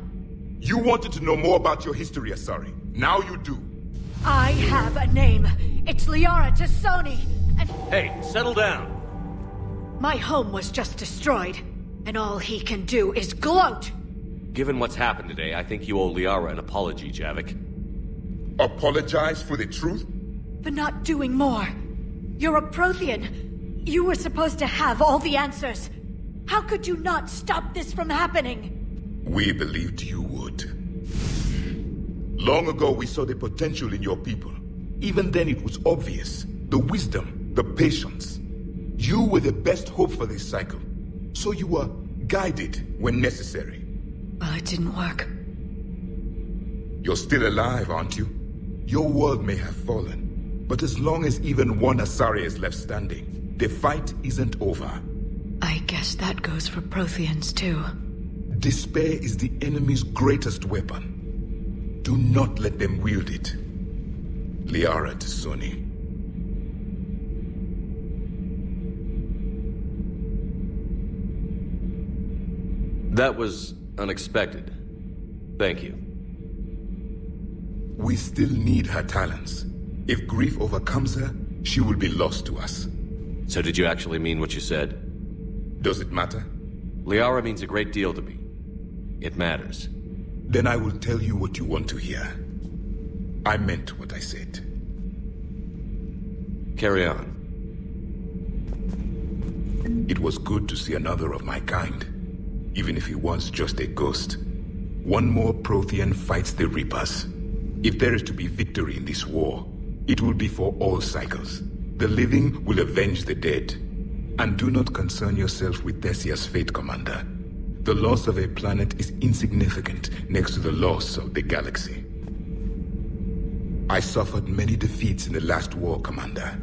You wanted to know more about your history, Asari. Now you do. I have a name. It's Liara Tassoni, and... Hey, settle down. My home was just destroyed, and all he can do is gloat. Given what's happened today, I think you owe Liara an apology, Javik. Apologize for the truth? For not doing more. You're a Prothean. You were supposed to have all the answers. How could you not stop this from happening? We believed you would. Long ago, we saw the potential in your people. Even then, it was obvious. The wisdom, the patience. You were the best hope for this cycle. So you were guided when necessary. Well, it didn't work. You're still alive, aren't you? Your world may have fallen, but as long as even one Asari is left standing, the fight isn't over. I guess that goes for Protheans, too. Despair is the enemy's greatest weapon. Do not let them wield it. Liara Tassoni. That was unexpected. Thank you. We still need her talents. If grief overcomes her, she will be lost to us. So did you actually mean what you said? Does it matter? Liara means a great deal to me. It matters. Then I will tell you what you want to hear. I meant what I said. Carry on. It was good to see another of my kind, even if he was just a ghost. One more Prothean fights the Reapers. If there is to be victory in this war, it will be for all cycles. The living will avenge the dead. And do not concern yourself with Thessia's fate, Commander. The loss of a planet is insignificant next to the loss of the galaxy. I suffered many defeats in the last war, Commander.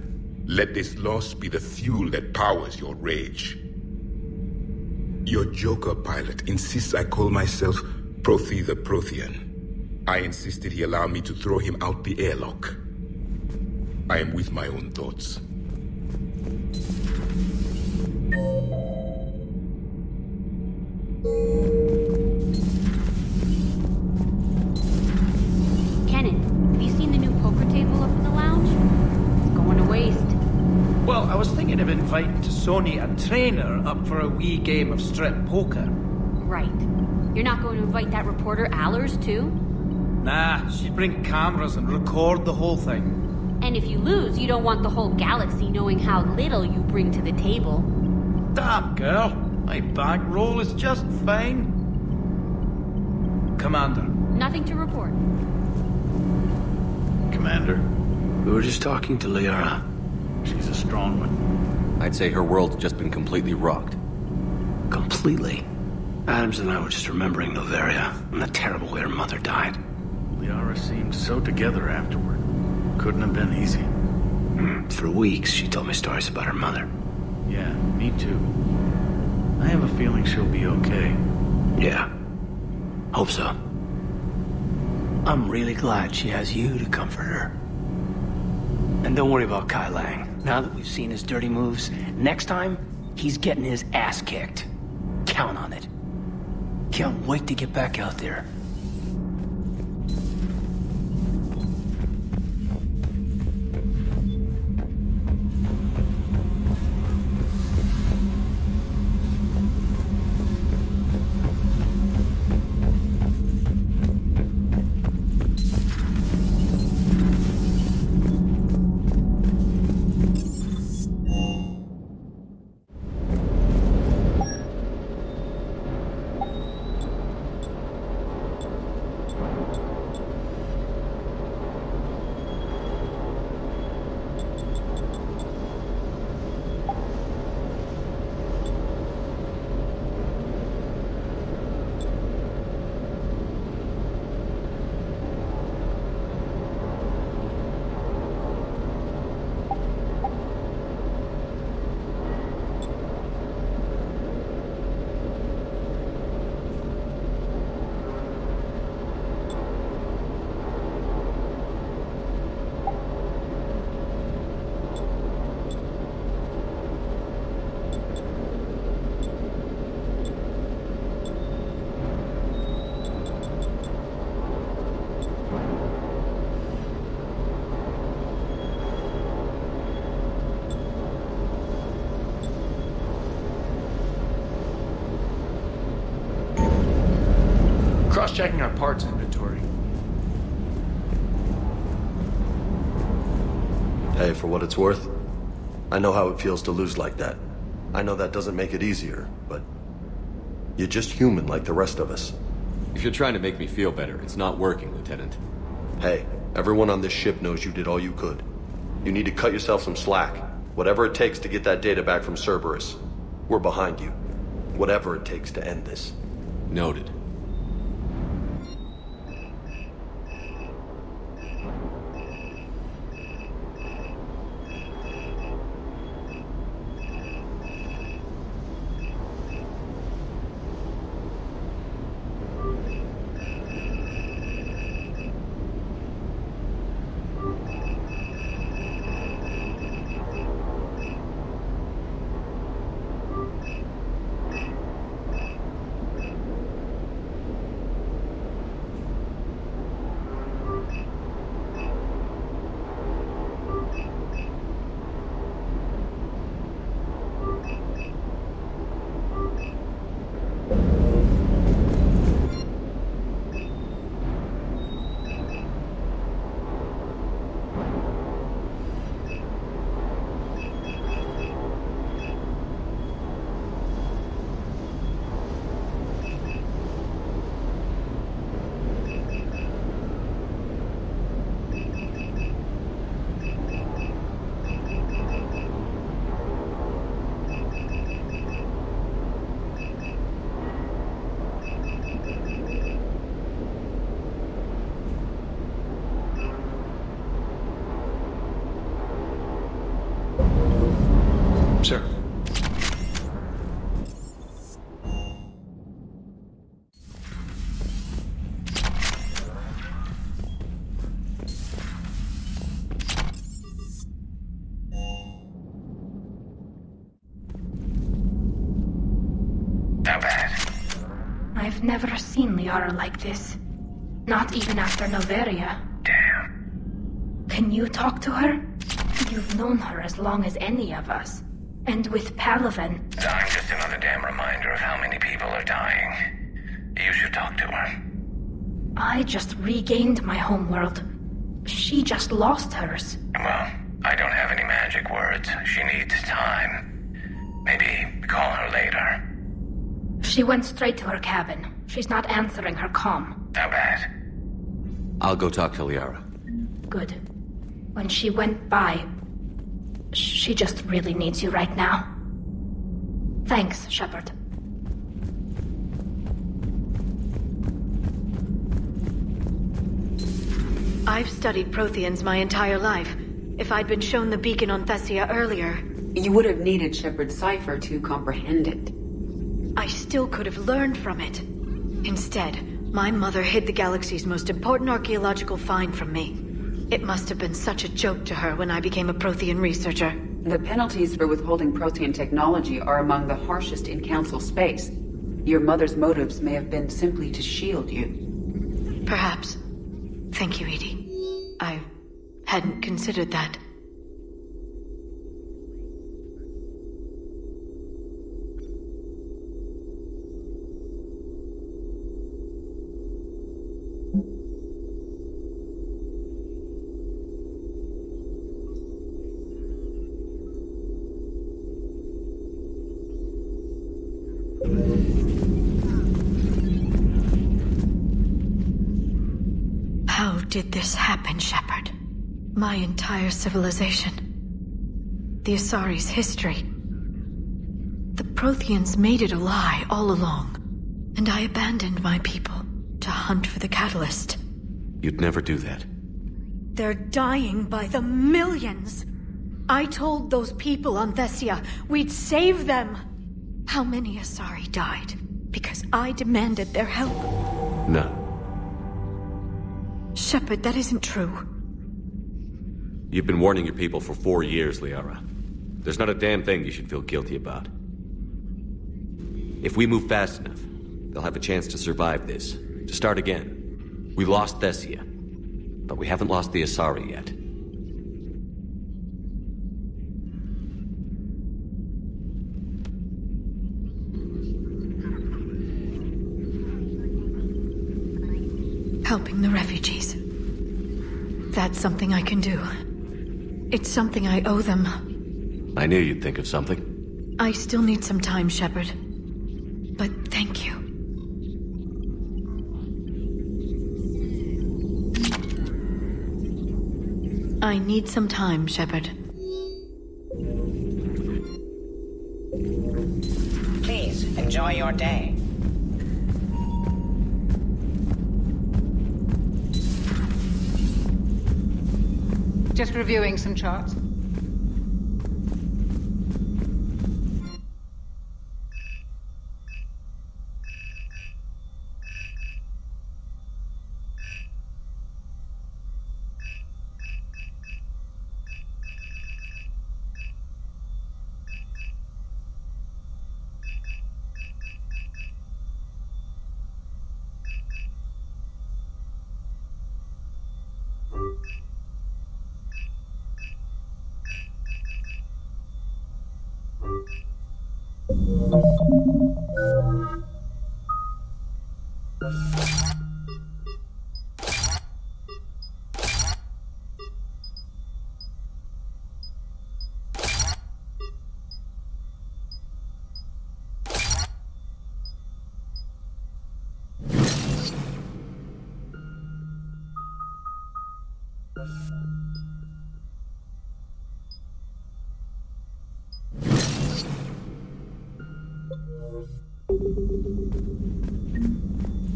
Let this loss be the fuel that powers your rage. Your Joker pilot insists I call myself Prothi the Prothean. I insisted he allow me to throw him out the airlock. I am with my own thoughts. Kenan, have you seen the new poker table up in the lounge? It's going to waste. Well, I was thinking of inviting Sony a trainer up for a wee game of strip poker. Right. You're not going to invite that reporter Allers, too? Nah, she'd bring cameras and record the whole thing. And if you lose, you don't want the whole galaxy knowing how little you bring to the table. Damn, girl. My bankroll is just fine. Commander. Nothing to report. Commander, we were just talking to Liara. She's a strong one. I'd say her world's just been completely rocked. Completely? Adams and I were just remembering Noveria and the terrible way her mother died. Liara seemed so together afterward. Couldn't have been easy. For weeks, she told me stories about her mother. Yeah, me too. I have a feeling she'll be okay. Yeah. Hope so. I'm really glad she has you to comfort her. And don't worry about Kai Lang. Now that we've seen his dirty moves, next time, he's getting his ass kicked. Count on it. Can't wait to get back out there. Cross-checking our parts inventory. Hey, for what it's worth, I know how it feels to lose like that. I know that doesn't make it easier, but you're just human like the rest of us. If you're trying to make me feel better, it's not working, Lieutenant. Hey, everyone on this ship knows you did all you could. You need to cut yourself some slack. Whatever it takes to get that data back from Cerberus. We're behind you. Whatever it takes to end this. Noted. I've never seen Liara like this. Not even after Noveria. Damn. Can you talk to her? You've known her as long as any of us. And with Palaven... I'm just another damn reminder of how many people are dying. You should talk to her. I just regained my homeworld. She just lost hers. Well, I don't have any magic words. She needs time. Maybe call her later. She went straight to her cabin. She's not answering her comm. How bad? I'll go talk to Liara. Good. When she went by, she just really needs you right now. Thanks, Shepard. I've studied Protheans my entire life. If I'd been shown the beacon on Thessia earlier... You would have needed Shepard's cipher to comprehend it. I still could have learned from it. Instead, my mother hid the galaxy's most important archaeological find from me. It must have been such a joke to her when I became a Prothean researcher. The penalties for withholding Prothean technology are among the harshest in Council space. Your mother's motives may have been simply to shield you. Perhaps. Thank you, Edie. I hadn't considered that. How did this happen, Shepard? My entire civilization. The Asari's history. The Protheans made it a lie all along, and I abandoned my people to hunt for the catalyst. You'd never do that. They're dying by the millions. I told those people on Thessia we'd save them. How many Asari died because I demanded their help? No. Shepard, that isn't true. You've been warning your people for 4 years, Liara. There's not a damn thing you should feel guilty about. If we move fast enough, they'll have a chance to survive this, to start again. We lost Thessia, but we haven't lost the Asari yet. Helping the refugees. That's something I can do. It's something I owe them. I knew you'd think of something. I still need some time, Shepard. But thank you. I need some time, Shepard. Please, enjoy your day. Just reviewing some charts.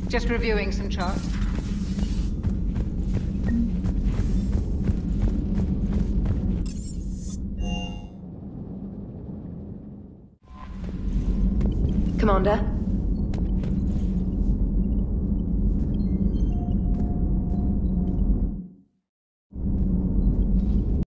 Just reviewing some charts. Commander,